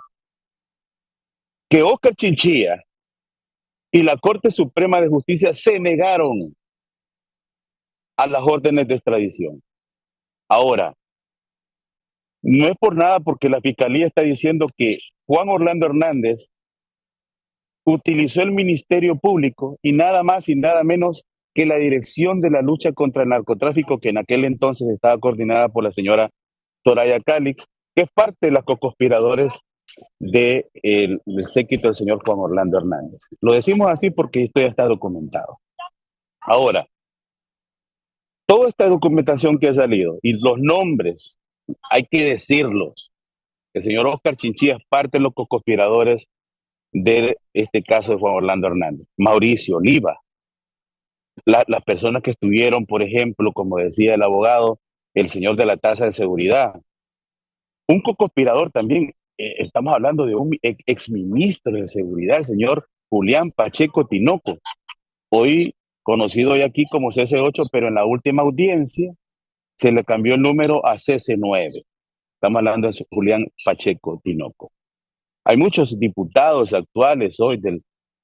que Oscar Chinchilla y la Corte Suprema de Justicia se negaron a las órdenes de extradición. Ahora, no es por nada, porque la Fiscalía está diciendo que Juan Orlando Hernández utilizó el Ministerio Público y nada más y nada menos que la Dirección de la Lucha contra el Narcotráfico, que en aquel entonces estaba coordinada por la señora Soraya Calix, que es parte de las coconspiradores del séquito del señor Juan Orlando Hernández. Lo decimos así porque esto ya está documentado. Ahora, toda esta documentación que ha salido y los nombres, hay que decirlos. El señor Oscar Chinchilla es parte de los coconspiradores de este caso de Juan Orlando Hernández. Mauricio Oliva, las personas que estuvieron, por ejemplo, como decía el abogado, el señor de la tasa de seguridad. Un coconspirador también, estamos hablando de un exministro de seguridad, el señor Julián Pacheco Tinoco, hoy conocido hoy aquí como CC8, pero en la última audiencia se le cambió el número a CC9. Estamos hablando de Julián Pacheco Tinoco. Hay muchos diputados actuales hoy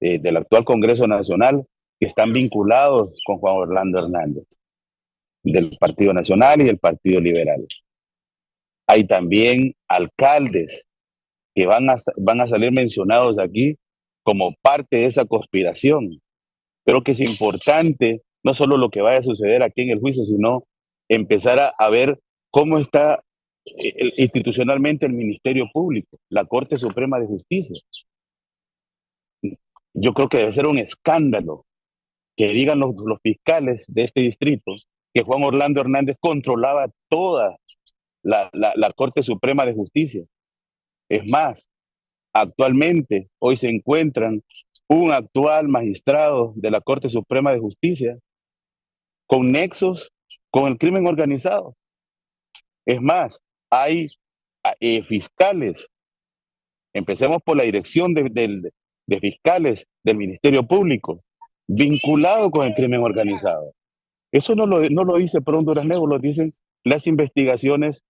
del actual Congreso Nacional que están vinculados con Juan Orlando Hernández, del Partido Nacional y del Partido Liberal. Hay también alcaldes que van a salir mencionados aquí como parte de esa conspiración. Creo que es importante no solo lo que vaya a suceder aquí en el juicio, sino empezar a ver cómo está institucionalmente el Ministerio Público, la Corte Suprema de Justicia. Yo creo que debe ser un escándalo que digan los fiscales de este distrito que Juan Orlando Hernández controlaba toda la Corte Suprema de Justicia. Es más, actualmente hoy se encuentran un actual magistrado de la Corte Suprema de Justicia con nexos con el crimen organizado. Es más, hay fiscales. Empecemos por la dirección de fiscales del Ministerio Público, vinculado con el crimen organizado. Eso no lo dice Pro Honduras Nuevo, lo dicen las investigaciones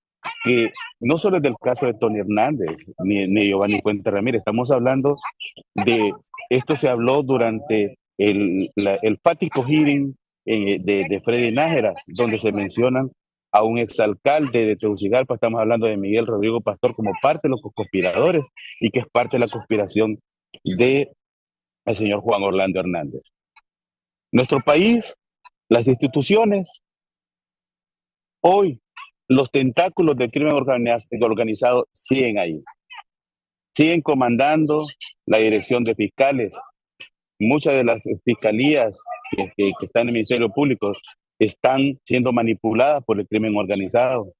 que no solo es del caso de Tony Hernández ni Giovanni Puente Ramírez. Estamos hablando de, esto se habló durante el fático hearing de Freddy Nájera, donde se mencionan a un exalcalde de Tegucigalpa. Estamos hablando de Miguel Rodrigo Pastor como parte de los conspiradores y que es parte de la conspiración del señor Juan Orlando Hernández. Nuestro país, las instituciones, hoy los tentáculos del crimen organizado siguen ahí. Siguen comandando la dirección de fiscales. Muchas de las fiscalías que están en el Ministerio Público están siendo manipuladas por el crimen organizado.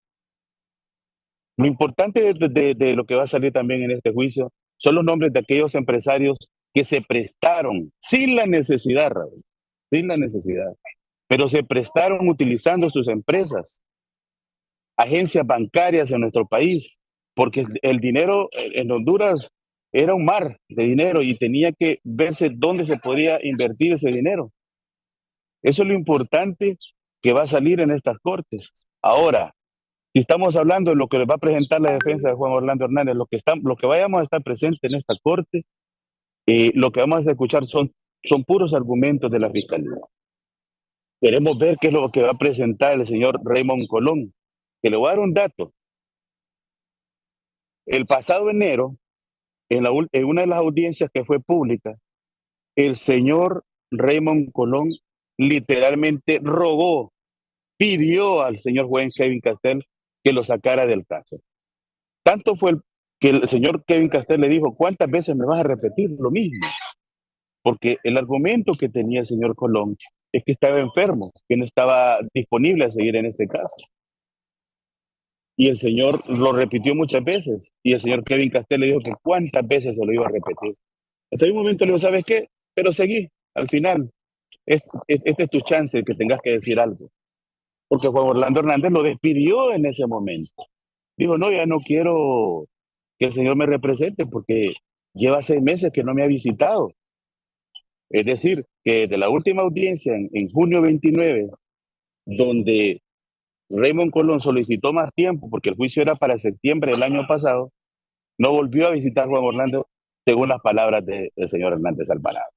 Lo importante de lo que va a salir también en este juicio son los nombres de aquellos empresarios que se prestaron sin la necesidad, Raúl, sin la necesidad, pero se prestaron utilizando sus empresas, agencias bancarias en nuestro país, porque el dinero en Honduras era un mar de dinero y tenía que verse dónde se podía invertir ese dinero. Eso es lo importante que va a salir en estas cortes. Ahora, si estamos hablando de lo que va a presentar la defensa de Juan Orlando Hernández, lo que vayamos a estar presentes en esta corte, lo que vamos a escuchar son puros argumentos de la Fiscalía. Queremos ver qué es lo que va a presentar el señor Raymond Colón, que le voy a dar un dato. El pasado enero, en una de las audiencias que fue pública, el señor Raymond Colón literalmente rogó, pidió al señor juez Kevin Castel que lo sacara del caso. Tanto fue que el señor Kevin Castel le dijo, ¿cuántas veces me vas a repetir lo mismo? Porque el argumento que tenía el señor Colón es que estaba enfermo, que no estaba disponible a seguir en este caso. Y el señor lo repitió muchas veces, y el señor Kevin Castel le dijo que cuántas veces se lo iba a repetir. Hasta un momento le dijo, ¿sabes qué? Pero seguí, al final, esta es tu chance de que tengas que decir algo. Porque Juan Orlando Hernández lo despidió en ese momento. Dijo, no, ya no quiero que el señor me represente porque lleva 6 meses que no me ha visitado. Es decir, que desde la última audiencia en junio 29, donde Raymond Colón solicitó más tiempo porque el juicio era para septiembre del año pasado, no volvió a visitar a Juan Orlando, según las palabras del señor Hernández Alvarado.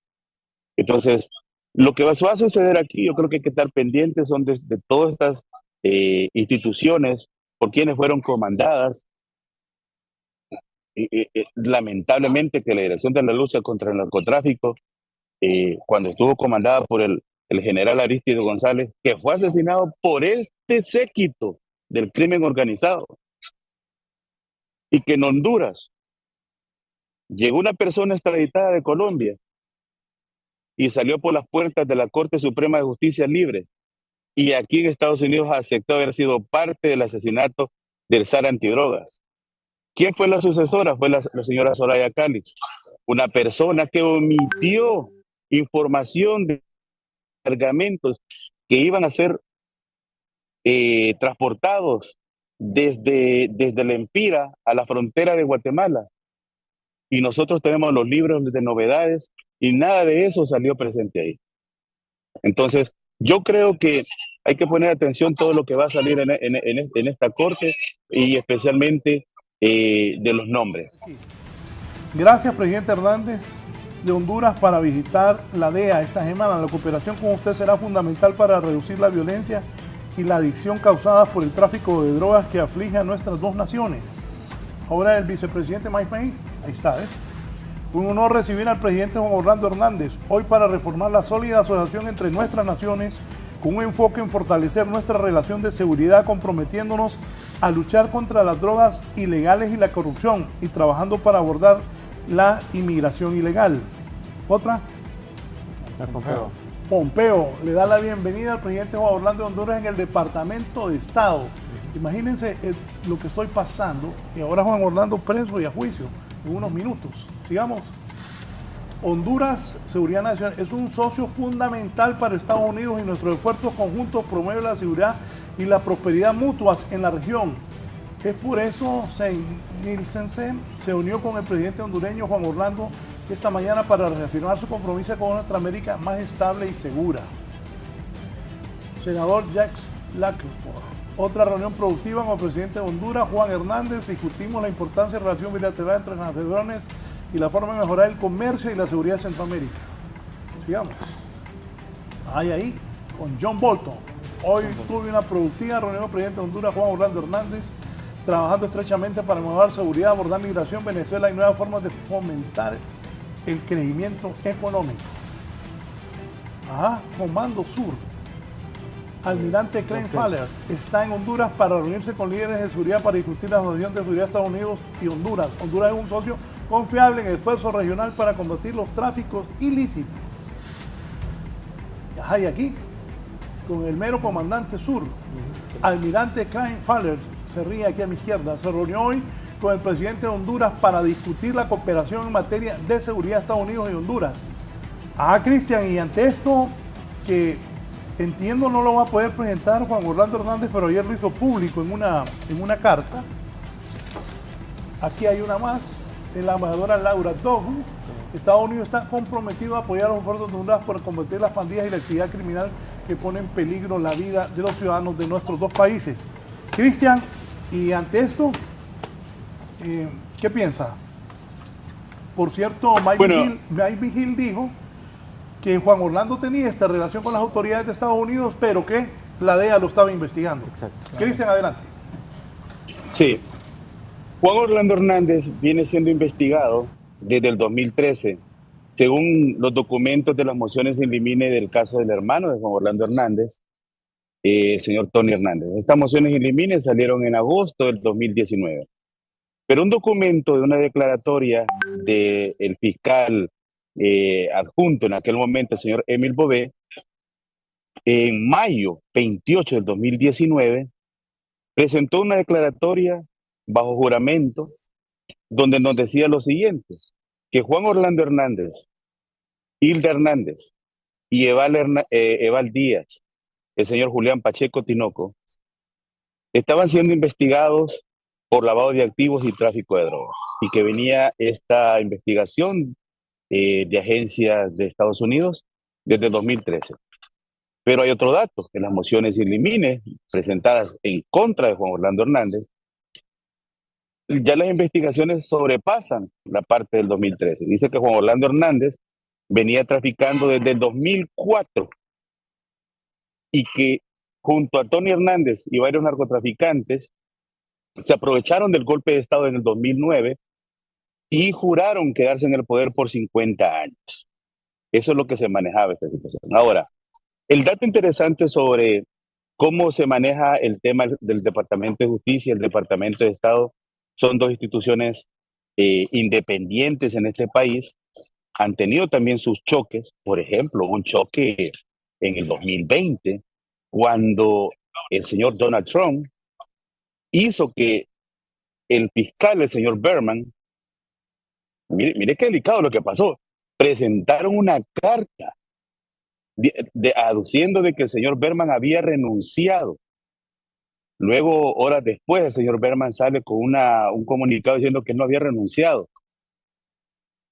Entonces, lo que va a suceder aquí, yo creo que hay que estar pendientes son de todas estas instituciones por quienes fueron comandadas. Lamentablemente que la Dirección de la Lucha contra el Narcotráfico, cuando estuvo comandada por el general Aristido González, que fue asesinado por este séquito del crimen organizado, y que en Honduras llegó una persona extraditada de Colombia y salió por las puertas de la Corte Suprema de Justicia libre, y aquí en Estados Unidos aceptó haber sido parte del asesinato del zar antidrogas. ¿Quién fue la sucesora? Fue la señora Soraya Calix, una persona que omitió información de cargamentos que iban a ser transportados desde el Empira a la frontera de Guatemala. Y nosotros tenemos los libros de novedades y nada de eso salió presente ahí. Entonces, yo creo que hay que poner atención a todo lo que va a salir en esta corte y especialmente de los nombres. Gracias, presidente Hernández de Honduras, para visitar la DEA esta semana. La cooperación con usted será fundamental para reducir la violencia y la adicción causadas por el tráfico de drogas que aflige a nuestras dos naciones. Ahora el vicepresidente Mike Pence, ahí está, Un honor recibir al presidente Juan Orlando Hernández hoy para reformar la sólida asociación entre nuestras naciones con un enfoque en fortalecer nuestra relación de seguridad, comprometiéndonos a luchar contra las drogas ilegales y la corrupción y trabajando para abordar la inmigración ilegal. ¿Otra? Pompeo le da la bienvenida al presidente Juan Orlando de Honduras en el Departamento de Estado. Imagínense lo que estoy pasando y ahora Juan Orlando preso y a juicio en unos minutos. Sigamos. Honduras, Seguridad Nacional, es un socio fundamental para Estados Unidos y nuestros esfuerzos conjuntos promueven la seguridad y la prosperidad mutuas en la región. Es por eso Nielsen se unió con el presidente hondureño Juan Orlando esta mañana para reafirmar su compromiso con una Centroamérica más estable y segura. Senador Jacques Lackford. Otra reunión productiva con el presidente de Honduras, Juan Hernández. Discutimos la importancia de la relación bilateral entre las naciones y la forma de mejorar el comercio y la seguridad de Centroamérica. Sigamos. Ahí, con John Bolton. Hoy tuve una productiva reunión con el presidente de Honduras, Juan Orlando Hernández, trabajando estrechamente para mejorar seguridad, abordar migración, Venezuela y nuevas formas de fomentar el crecimiento económico. Comando Sur. Almirante Crane Faller está en Honduras para reunirse con líderes de seguridad para discutir la asociación de seguridad de Estados Unidos y Honduras. Honduras es un socio confiable en el esfuerzo regional para combatir los tráficos ilícitos. Y aquí, con el mero comandante Sur, Almirante Crane Faller, se ríe aquí a mi izquierda, se reunió hoy con el presidente de Honduras para discutir la cooperación en materia de seguridad de Estados Unidos y Honduras. Cristian, y ante esto, que entiendo no lo va a poder presentar Juan Orlando Hernández, pero ayer lo hizo público en una carta. Aquí hay una más, de la embajadora Laura Dogu. Estados Unidos está comprometido a apoyar los esfuerzos de Honduras por combatir las pandillas y la actividad criminal que pone en peligro la vida de los ciudadanos de nuestros dos países. Cristian, y ante esto, ¿qué piensa? Por cierto, Mike Vigil dijo que Juan Orlando tenía esta relación con las autoridades de Estados Unidos, pero que la DEA lo estaba investigando. Exacto. Cristian, adelante. Sí. Juan Orlando Hernández viene siendo investigado desde el 2013, según los documentos de las mociones in limine del caso del hermano de Juan Orlando Hernández, el señor Tony Hernández. Estas mociones in limine salieron en agosto del 2019. Pero un documento de una declaratoria del fiscal adjunto en aquel momento, el señor Emil Bové, en mayo 28 del 2019, presentó una declaratoria bajo juramento donde nos decía lo siguiente, que Juan Orlando Hernández, Hilda Hernández y Eval Díaz, el señor Julián Pacheco Tinoco, estaban siendo investigados por lavado de activos y tráfico de drogas, y que venía esta investigación de agencias de Estados Unidos desde 2013. Pero hay otro dato, en las mociones in limine presentadas en contra de Juan Orlando Hernández, ya las investigaciones sobrepasan la parte del 2013. Dice que Juan Orlando Hernández venía traficando desde el 2004 y que junto a Tony Hernández y varios narcotraficantes se aprovecharon del golpe de Estado en el 2009 y juraron quedarse en el poder por 50 años. Eso es lo que se manejaba esta situación. Ahora, el dato interesante sobre cómo se maneja el tema del Departamento de Justicia y el Departamento de Estado, son dos instituciones independientes en este país, han tenido también sus choques, por ejemplo, un choque en el 2020, cuando el señor Donald Trump hizo que el fiscal, el señor Berman, mire qué delicado lo que pasó, presentaron una carta aduciendo de que el señor Berman había renunciado. Luego, horas después, el señor Berman sale con un comunicado diciendo que no había renunciado.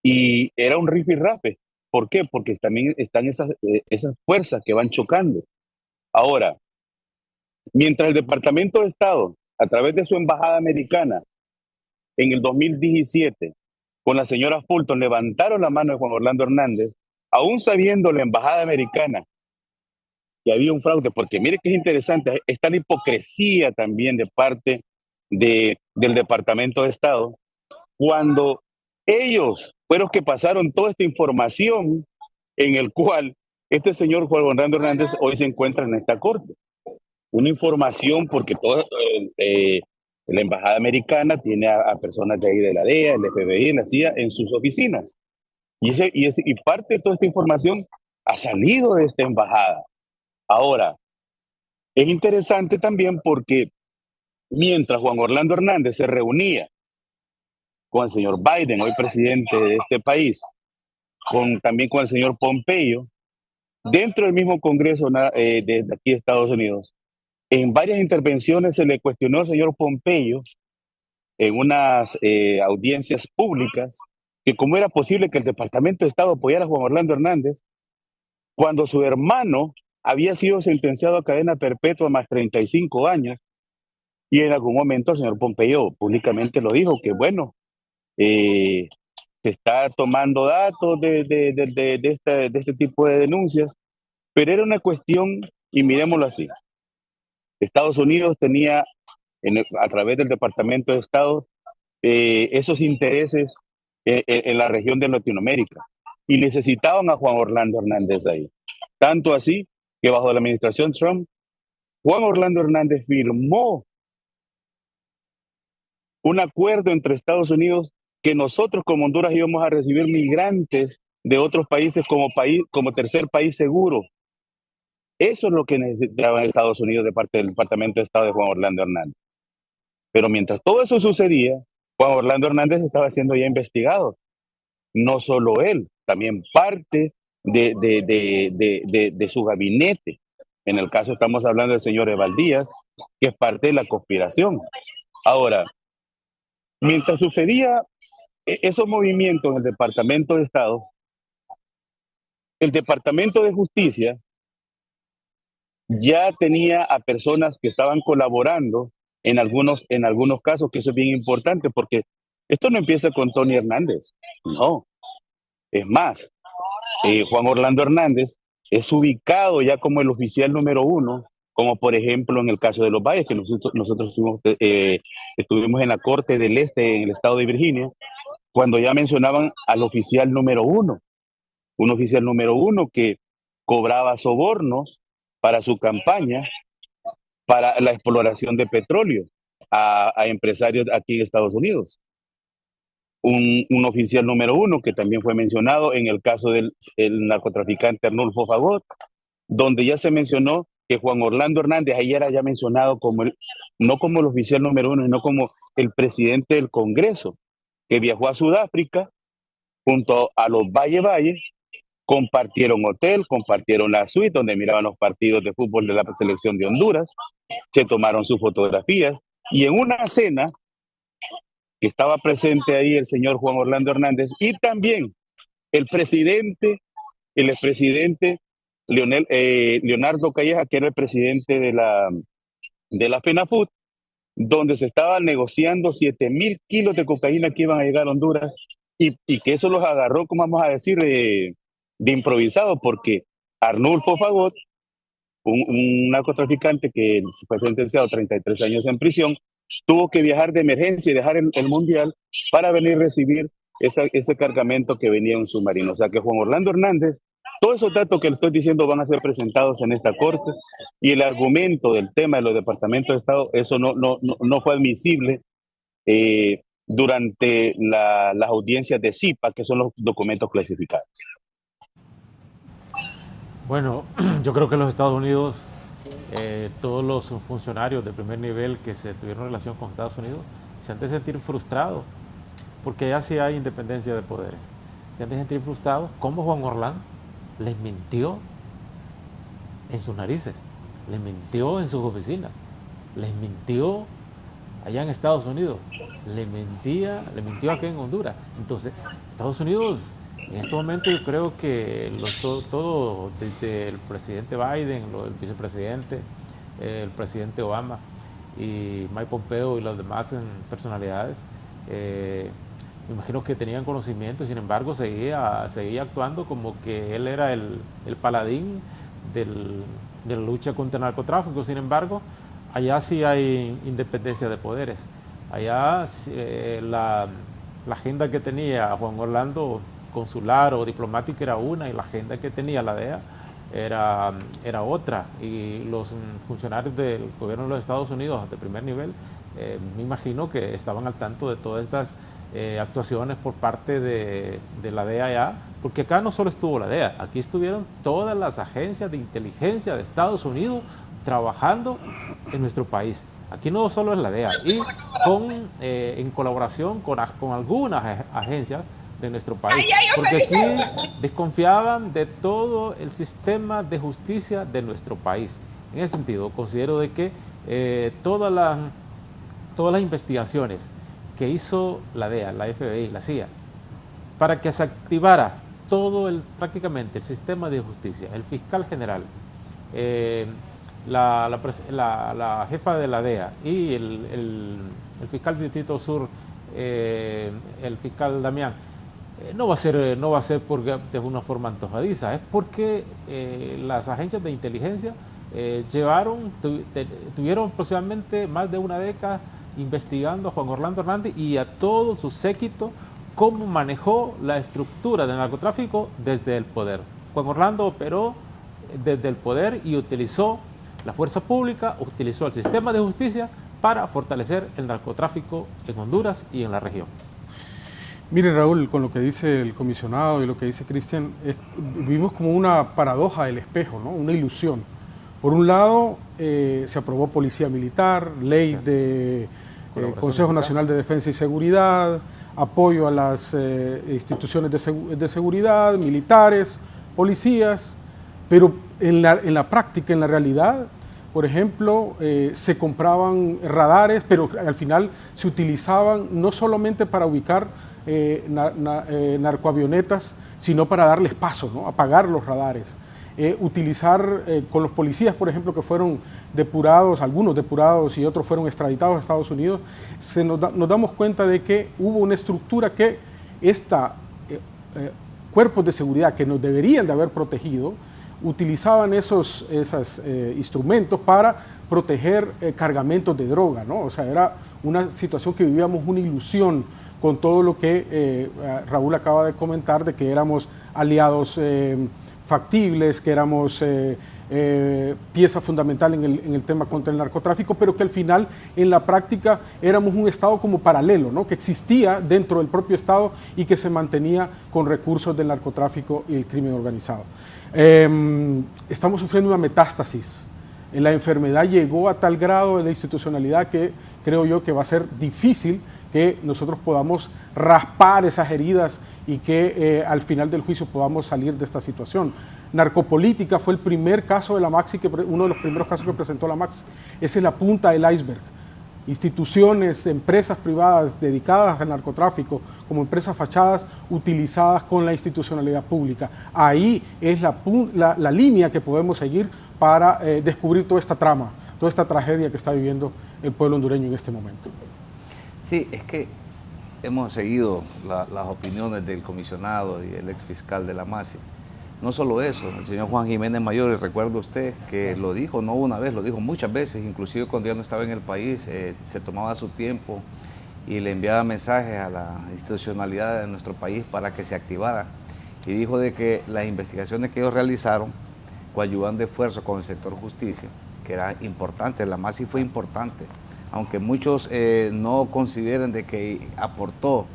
Y era un rifirrafe. ¿Por qué? Porque también están esas fuerzas que van chocando. Ahora, mientras el Departamento de Estado, a través de su embajada americana, en el 2017, con la señora Fulton, levantaron la mano de Juan Orlando Hernández, aún sabiendo la embajada americana que había un fraude, porque mire que es interesante, está la hipocresía también de parte del Departamento de Estado, cuando ellos fueron que pasaron toda esta información en el cual este señor Juan Orlando Hernández hoy se encuentra en esta corte. Una información porque toda la embajada americana tiene a personas de ahí de la DEA, el FBI, la CIA en sus oficinas. Y parte de toda esta información ha salido de esta embajada. Ahora, es interesante también porque mientras Juan Orlando Hernández se reunía con el señor Biden, hoy presidente de este país, también con el señor Pompeo, dentro del mismo Congreso de aquí de Estados Unidos, En varias intervenciones se le cuestionó al señor Pompeyo en unas audiencias públicas que cómo era posible que el Departamento de Estado apoyara a Juan Orlando Hernández cuando su hermano había sido sentenciado a cadena perpetua más 35 años, y en algún momento el señor Pompeyo públicamente lo dijo, que bueno, se está tomando datos de este tipo de denuncias, pero era una cuestión, y miremoslo así, Estados Unidos tenía a través del Departamento de Estado esos intereses en la región de Latinoamérica, y necesitaban a Juan Orlando Hernández ahí. Tanto así que bajo la administración Trump, Juan Orlando Hernández firmó un acuerdo entre Estados Unidos que nosotros como Honduras íbamos a recibir migrantes de otros países como tercer país seguro. Eso es lo que necesitaba Estados Unidos de parte del Departamento de Estado de Juan Orlando Hernández. Pero mientras todo eso sucedía, Juan Orlando Hernández estaba siendo ya investigado. No solo él, también parte de su gabinete. En el caso estamos hablando del señor Eval Díaz, que es parte de la conspiración. Ahora, mientras sucedía esos movimientos en el Departamento de Estado, el Departamento de Justicia ya tenía a personas que estaban colaborando en algunos casos, que eso es bien importante, porque esto no empieza con Tony Hernández, no. Es más, Juan Orlando Hernández es ubicado ya como el oficial número 1, como por ejemplo en el caso de Los Valles, que nosotros estuvimos en la Corte del Este en el estado de Virginia, cuando ya mencionaban al oficial número 1, un oficial número 1 que cobraba sobornos para su campaña, para la exploración de petróleo a empresarios aquí en Estados Unidos. Un oficial número 1 que también fue mencionado en el caso del narcotraficante Arnulfo Fagot, donde ya se mencionó que Juan Orlando Hernández ahí era ya mencionado como no como el oficial número 1, sino como el presidente del Congreso, que viajó a Sudáfrica junto a los Valle, compartieron hotel, compartieron la suite donde miraban los partidos de fútbol de la selección de Honduras, se tomaron sus fotografías, y en una cena que estaba presente ahí el señor Juan Orlando Hernández y también el expresidente Leonardo Calleja, que era el presidente de la FENAFUT, donde se estaban negociando 7,000 kilos de cocaína que iban a llegar a Honduras, y que eso los agarró, como vamos a decir, de improvisado, porque Arnulfo Fagot, un narcotraficante que fue sentenciado a 33 años en prisión, tuvo que viajar de emergencia y dejar el mundial para venir a recibir ese cargamento que venía en un submarino. O sea que Juan Orlando Hernández, todos esos datos que le estoy diciendo van a ser presentados en esta corte, y el argumento del tema de los departamentos de Estado, eso no fue admisible durante las audiencias de CIPA, que son los documentos clasificados. Bueno, yo creo que en los Estados Unidos todos los funcionarios de primer nivel que se tuvieron relación con Estados Unidos se han de sentir frustrados, porque ya sí hay independencia de poderes. Se han de sentir frustrados como Juan Orlando les mintió en sus narices, les mintió en sus oficinas, les mintió allá en Estados Unidos, les mintió aquí en Honduras. Entonces, Estados Unidos, en este momento yo creo que todo, desde el presidente Biden, el vicepresidente, el presidente Obama y Mike Pompeo y las demás personalidades, me imagino que tenían conocimiento, y sin embargo seguía actuando como que él era el paladín de la lucha contra el narcotráfico. Sin embargo, allá sí hay independencia de poderes. Allá la agenda que tenía Juan Orlando, consular o diplomática, era una, y la agenda que tenía la DEA era otra, y los funcionarios del gobierno de los Estados Unidos de primer nivel me imagino que estaban al tanto de todas estas actuaciones por parte de la DEA ya, porque acá no solo estuvo la DEA, aquí estuvieron todas las agencias de inteligencia de Estados Unidos trabajando en nuestro país. Aquí no solo es la DEA, y en colaboración con algunas agencias de nuestro país, porque aquí desconfiaban de todo el sistema de justicia de nuestro país. En ese sentido, considero de que todas las investigaciones que hizo la DEA, la FBI, la CIA, para que se activara prácticamente el sistema de justicia, el fiscal general, la jefa de la DEA y el fiscal del Distrito Sur, el fiscal Damián, no va a ser porque de una forma antojadiza, es porque las agencias de inteligencia tuvieron aproximadamente más de una década investigando a Juan Orlando Hernández y a todo su séquito, cómo manejó la estructura del narcotráfico desde el poder. Juan Orlando operó desde el poder y utilizó la fuerza pública, utilizó el sistema de justicia para fortalecer el narcotráfico en Honduras y en la región. Mire, Raúl, con lo que dice el comisionado y lo que dice Cristian, vivimos como una paradoja del espejo, ¿no? Una ilusión. Por un lado, se aprobó policía militar, ley de Consejo Nacional de Defensa y Seguridad, apoyo a las instituciones de seguridad, militares, policías, pero en la práctica, en la realidad, por ejemplo, se compraban radares, pero al final se utilizaban no solamente para ubicar narcoavionetas, sino para darles paso, ¿no? Apagar los radares. Utilizar con los policías, por ejemplo, que fueron depurados, algunos depurados y otros fueron extraditados a Estados Unidos, nos damos cuenta de que hubo una estructura que cuerpos de seguridad que nos deberían de haber protegido, utilizaban esos instrumentos para proteger cargamentos de droga, ¿no? O sea, era una situación que vivíamos una ilusión con todo lo que Raúl acaba de comentar, de que éramos aliados factibles, que éramos pieza fundamental en el tema contra el narcotráfico, pero que al final en la práctica éramos un Estado como paralelo, ¿no? Que existía dentro del propio Estado y que se mantenía con recursos del narcotráfico y el crimen organizado. Estamos sufriendo una metástasis. La enfermedad llegó a tal grado de la institucionalidad que creo yo que va a ser difícil que nosotros podamos raspar esas heridas y que al final del juicio podamos salir de esta situación. Narcopolítica fue el primer caso de la Maxi, uno de los primeros casos que presentó la Maxi. Esa es la punta del iceberg. Instituciones, empresas privadas dedicadas al narcotráfico como empresas fachadas utilizadas con la institucionalidad pública. Ahí es la línea que podemos seguir para descubrir toda esta trama, toda esta tragedia que está viviendo el pueblo hondureño en este momento. Sí, es que hemos seguido las opiniones del comisionado y el ex fiscal de la MASI. No solo eso, el señor Juan Jiménez Mayor, y recuerda usted que lo dijo no una vez, lo dijo muchas veces, inclusive cuando ya no estaba en el país, se tomaba su tiempo y le enviaba mensajes a la institucionalidad de nuestro país para que se activara. Y dijo de que las investigaciones que ellos realizaron, coadyuvando esfuerzos con el sector justicia, que era importante, la MASI fue importante, aunque muchos no consideren de que aportó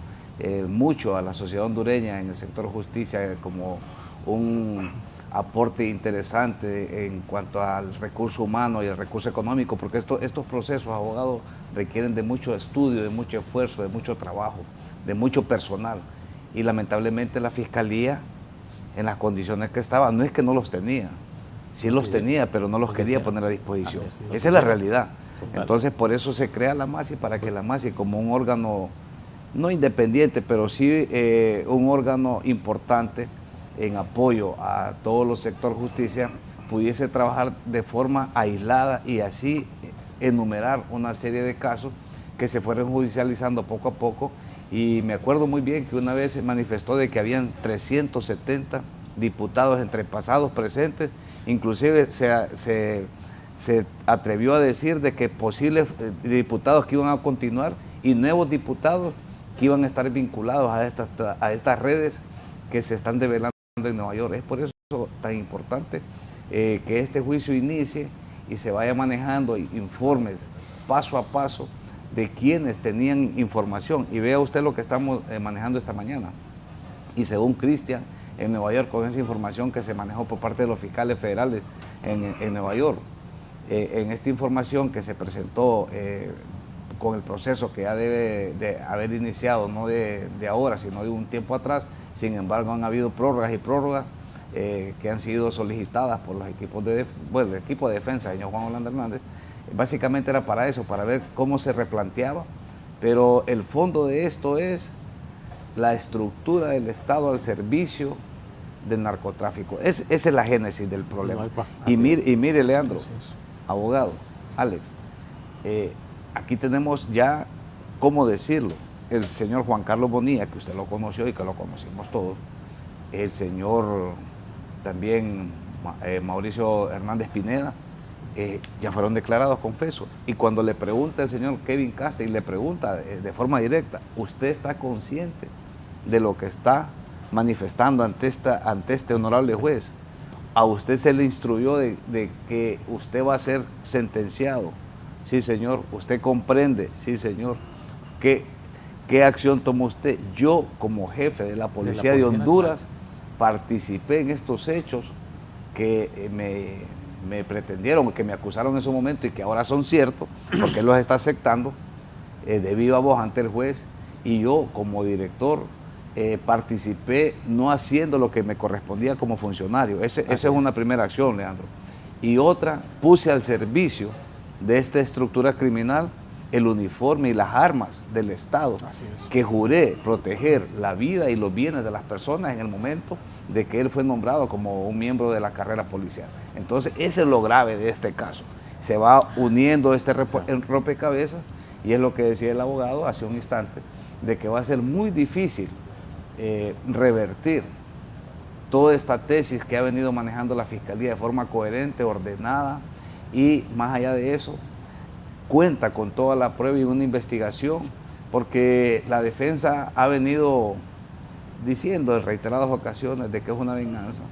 mucho a la sociedad hondureña en el sector justicia como un aporte interesante en cuanto al recurso humano y el recurso económico, porque estos procesos, abogados, requieren de mucho estudio, de mucho esfuerzo, de mucho trabajo, de mucho personal. Y lamentablemente la Fiscalía, en las condiciones que estaba, no es que no los tenía, sí los tenía, pero no los quería poner a disposición. Esa es la realidad. Entonces, por eso se crea la MASI, para que la MASI, como un órgano, no independiente, pero sí un órgano importante en apoyo a todos los sectores justicia, pudiese trabajar de forma aislada y así enumerar una serie de casos que se fueron judicializando poco a poco. Y me acuerdo muy bien que una vez se manifestó de que habían 370 diputados entre pasados, presentes, inclusive se atrevió a decir de que posibles diputados que iban a continuar y nuevos diputados que iban a estar vinculados a estas redes que se están develando en Nueva York. Es por eso tan importante que este juicio inicie y se vaya manejando informes paso a paso de quienes tenían información. Y vea usted lo que estamos manejando esta mañana. Y según Cristian, en Nueva York, con esa información que se manejó por parte de los fiscales federales en Nueva York, en esta información que se presentó con el proceso que ya debe de haber iniciado, no de ahora, sino de un tiempo atrás. Sin embargo, han habido prórrogas y prórrogas. que han sido solicitadas por los equipos el equipo de defensa, señor Juan Orlando Hernández. Básicamente era para eso, para ver cómo se replanteaba, pero el fondo de esto es la estructura del Estado al servicio del narcotráfico. Esa es la génesis del problema. Y mire, Leandro, abogado, Alex, aquí tenemos ya, ¿cómo decirlo? El señor Juan Carlos Bonilla, que usted lo conoció y que lo conocimos todos, el señor también Mauricio Hernández Pineda, ya fueron declarados confesos. Y cuando le pregunta el señor Kevin Castell, le pregunta de forma directa, ¿usted está consciente de lo que está manifestando ante este honorable juez? A usted se le instruyó de que usted va a ser sentenciado. Sí, señor. ¿Usted comprende? Sí, señor. ¿Qué acción tomó usted? Yo, como jefe de la Policía de Honduras, participé en estos hechos que me pretendieron, que me acusaron en su momento y que ahora son ciertos, porque él los está aceptando de viva voz ante el juez. Y yo, como director, participé no haciendo lo que me correspondía como funcionario. Esa es una primera acción, Leandro. Y otra, puse al servicio de esta estructura criminal el uniforme y las armas del Estado, que juré proteger la vida y los bienes de las personas en el momento de que él fue nombrado como un miembro de la carrera policial. Entonces, ese es lo grave de este caso. Se va uniendo este rompecabezas, y es lo que decía el abogado hace un instante, de que va a ser muy difícil revertir toda esta tesis que ha venido manejando la Fiscalía de forma coherente, ordenada, y más allá de eso, cuenta con toda la prueba y una investigación, porque la defensa ha venido diciendo en reiteradas ocasiones de que es una venganza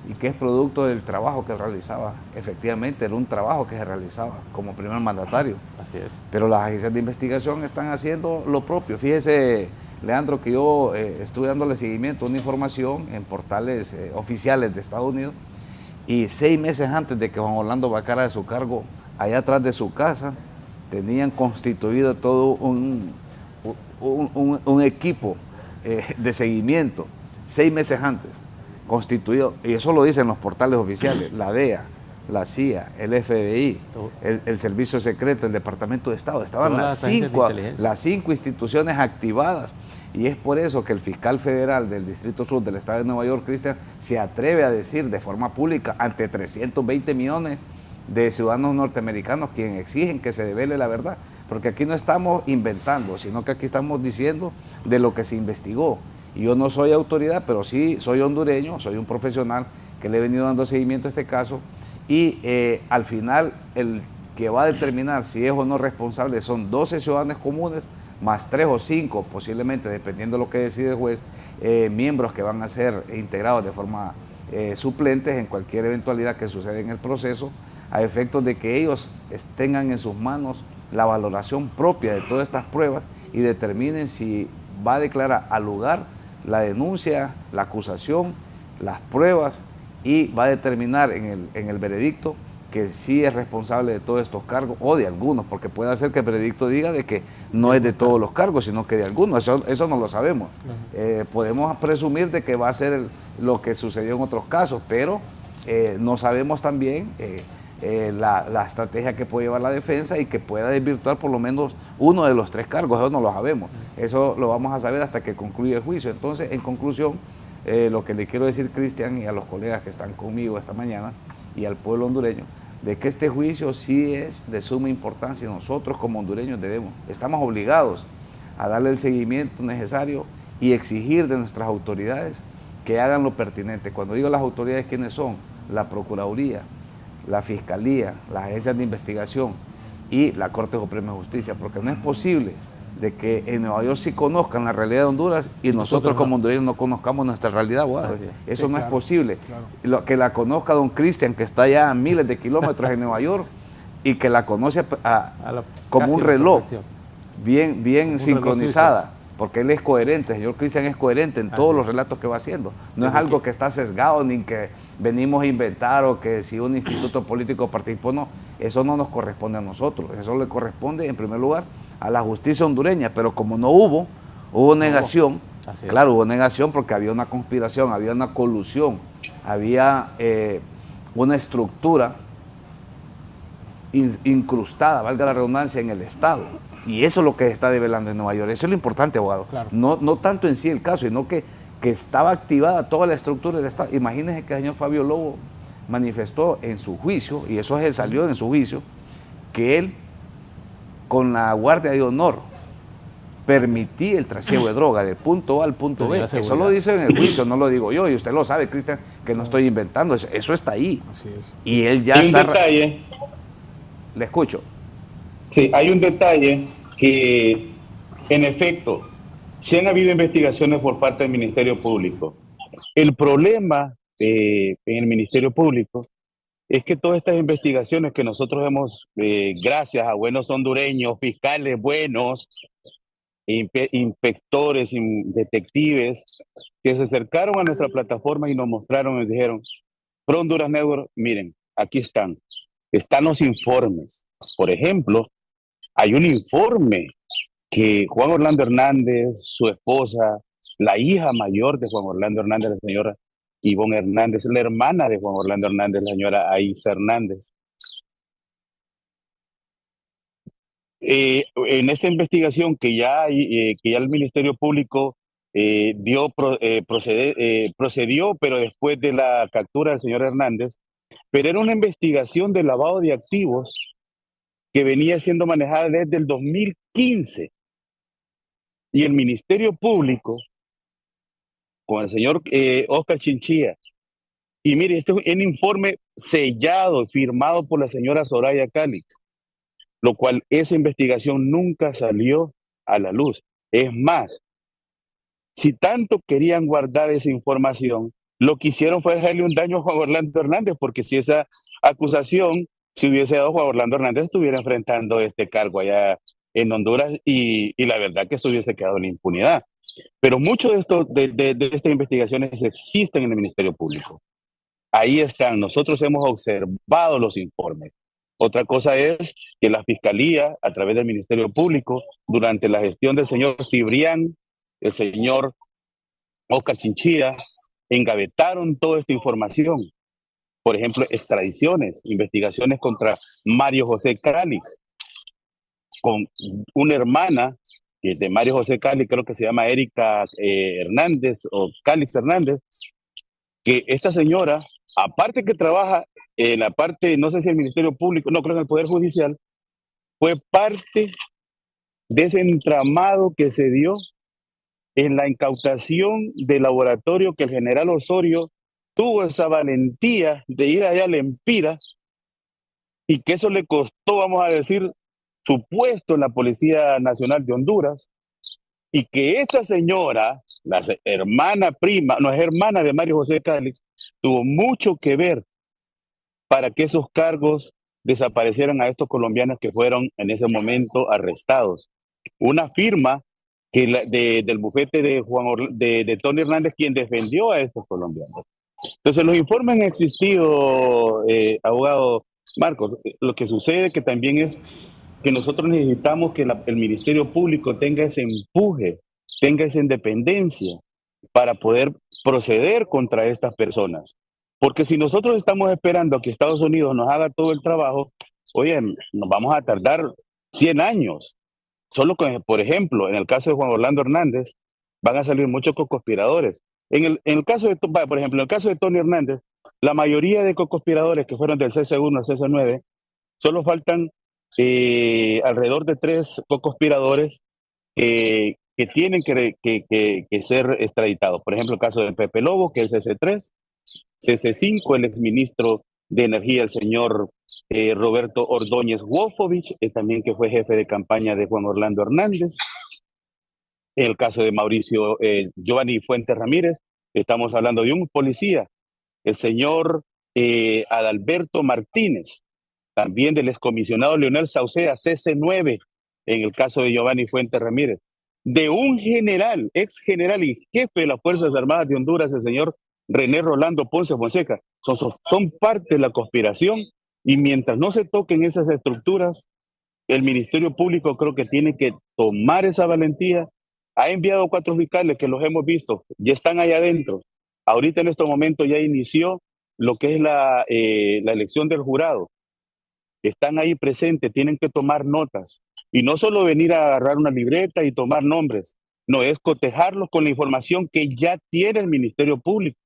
y que es producto del trabajo que realizaba. Efectivamente, era un trabajo que se realizaba como primer mandatario. Así es. Pero las agencias de investigación están haciendo lo propio. Fíjese, Leandro, que yo estuve dándole seguimiento a una información en portales oficiales de Estados Unidos, y 6 meses antes de que Juan Orlando vacara de su cargo, allá atrás de su casa, tenían constituido todo un equipo de seguimiento, 6 meses antes, constituido, y eso lo dicen los portales oficiales, la DEA, la CIA, el FBI, el Servicio Secreto, el Departamento de Estado, estaban las 5 instituciones activadas. Y es por eso que el fiscal federal del Distrito Sur del Estado de Nueva York, Cristian, se atreve a decir de forma pública ante 320 millones de ciudadanos norteamericanos quienes exigen que se devele la verdad, porque aquí no estamos inventando, sino que aquí estamos diciendo de lo que se investigó. Y yo no soy autoridad, pero sí soy hondureño, soy un profesional que le he venido dando seguimiento a este caso, y al final el que va a determinar si es o no responsable son 12 ciudadanos comunes, más 3 o 5, posiblemente, dependiendo de lo que decide el juez, miembros que van a ser integrados de forma suplentes en cualquier eventualidad que suceda en el proceso, a efectos de que ellos tengan en sus manos la valoración propia de todas estas pruebas y determinen si va a declarar al lugar la denuncia, la acusación, las pruebas, y va a determinar en el veredicto que sí es responsable de todos estos cargos, o de algunos, porque puede ser que el veredicto diga de que no es de todos los cargos, sino que de algunos. Eso no lo sabemos. Podemos presumir de que va a ser lo que sucedió en otros casos, pero no sabemos también la estrategia que puede llevar la defensa y que pueda desvirtuar por lo menos uno de los 3 cargos. Eso no lo sabemos. Eso lo vamos a saber hasta que concluya el juicio. Entonces, en conclusión, lo que le quiero decir, Cristian, y a los colegas que están conmigo esta mañana, y al pueblo hondureño, de que este juicio sí es de suma importancia, y nosotros como hondureños estamos obligados a darle el seguimiento necesario y exigir de nuestras autoridades que hagan lo pertinente. Cuando digo las autoridades, ¿quiénes son? La Procuraduría, la Fiscalía, las agencias de investigación y la Corte Suprema de Justicia, porque no es posible de que en Nueva York sí conozcan la realidad de Honduras y nosotros como hondureños no conozcamos nuestra realidad. Eso no es posible. Que la conozca don Cristian, que está allá a miles de kilómetros en Nueva York, y que la conoce como un reloj, bien sincronizada, porque él es coherente, el señor Cristian es coherente en todos los relatos que va haciendo. No es algo que está sesgado, ni que venimos a inventar, o que si un instituto político participó, no. Eso no nos corresponde a nosotros, eso le corresponde en primer lugar a la justicia hondureña, pero como no hubo negación, claro, hubo negación porque había una conspiración, había una colusión había una estructura incrustada, valga la redundancia, en el Estado. Y eso es lo que se está develando en Nueva York. Eso es lo importante, abogado. Claro. No tanto en sí el caso, sino que estaba activada toda la estructura del Estado. Imagínense que el señor Fabio Lobo manifestó en su juicio, y eso se salió en su juicio, que él, con la Guardia de Honor, permitía el trasiego de droga del punto A al punto B. Eso lo dice en el juicio, no lo digo yo, y usted lo sabe, Cristian, que no estoy inventando, eso está ahí. Así es. Y él ya hay está... un detalle. Le escucho. Sí, hay un detalle que, en efecto, sí han habido investigaciones por parte del Ministerio Público. El problema en el Ministerio Público es que todas estas investigaciones que nosotros hemos, gracias a buenos hondureños, fiscales buenos, inspectores, detectives, que se acercaron a nuestra plataforma y nos mostraron y dijeron, Pro Honduras Network, miren, aquí están los informes. Por ejemplo, hay un informe que Juan Orlando Hernández, su esposa, la hija mayor de Juan Orlando Hernández, la señora Ivonne Hernández, la hermana de Juan Orlando Hernández, la señora Aisa Hernández. En esta investigación que ya el Ministerio Público procedió, pero después de la captura del señor Hernández, pero era una investigación de lavado de activos que venía siendo manejada desde el 2015. Y el Ministerio Público, con el señor Oscar Chinchilla, y mire, este es un informe sellado, firmado por la señora Soraya Calix, lo cual esa investigación nunca salió a la luz. Es más, si tanto querían guardar esa información, lo que hicieron fue dejarle un daño a Juan Orlando Hernández, porque si esa acusación se hubiese dado, Juan Orlando Hernández estuviera enfrentando este cargo allá en Honduras y la verdad que eso hubiese quedado en la impunidad. Pero mucho de estas investigaciones existen en el Ministerio Público. Ahí están, nosotros hemos observado los informes. Otra cosa es que la Fiscalía, a través del Ministerio Público, durante la gestión del señor Cibrián, el señor Oscar Chinchilla, engavetaron toda esta información. Por ejemplo, extradiciones, investigaciones contra Mario José Calix, con una hermana de Mario José Calix, creo que se llama Erika Hernández o Calix Hernández, que esta señora, aparte que trabaja en la parte, no sé si el Ministerio Público, no creo en el Poder Judicial, fue parte de ese entramado que se dio en la incautación del laboratorio que el general Osorio tuvo esa valentía de ir allá a Lempira y que eso le costó, vamos a decir, su puesto en la Policía Nacional de Honduras, y que esa señora, la hermana prima, no es hermana de Mario José Calix, tuvo mucho que ver para que esos cargos desaparecieran a estos colombianos que fueron en ese momento arrestados. Una firma que del bufete de Tony Hernández, quien defendió a estos colombianos. Entonces los informes han existido, abogado Marcos. Lo que sucede que también es que nosotros necesitamos que el Ministerio Público tenga ese empuje, tenga esa independencia para poder proceder contra estas personas. Porque si nosotros estamos esperando a que Estados Unidos nos haga todo el trabajo, oye, nos vamos a tardar 100 años. Solo con, por ejemplo, en el caso de Juan Orlando Hernández, van a salir muchos coconspiradores. En el caso de, por ejemplo, en el caso de Tony Hernández, la mayoría de coconspiradores que fueron del CC1 al CC9, solo faltan alrededor de 3 coconspiradores que tienen que ser extraditados. Por ejemplo, el caso de Pepe Lobo, que es el CC3, CC5, el exministro de Energía, el señor Roberto Ordóñez Wolfovich, también que fue jefe de campaña de Juan Orlando Hernández. El caso de Mauricio Giovanni Fuentes Ramírez, estamos hablando de un policía, el señor Adalberto Martínez, también del excomisionado Leonel Sauceda, CC9, en el caso de Giovanni Fuentes Ramírez, de un general, ex general y jefe de las Fuerzas Armadas de Honduras, el señor René Rolando Ponce Fonseca. Son parte de la conspiración, y mientras no se toquen esas estructuras, el Ministerio Público creo que tiene que tomar esa valentía. Ha enviado 4 fiscales que los hemos visto, ya están allá adentro. Ahorita en este momento ya inició lo que es la elección del jurado. Están ahí presentes, tienen que tomar notas. Y no solo venir a agarrar una libreta y tomar nombres, no, es cotejarlos con la información que ya tiene el Ministerio Público,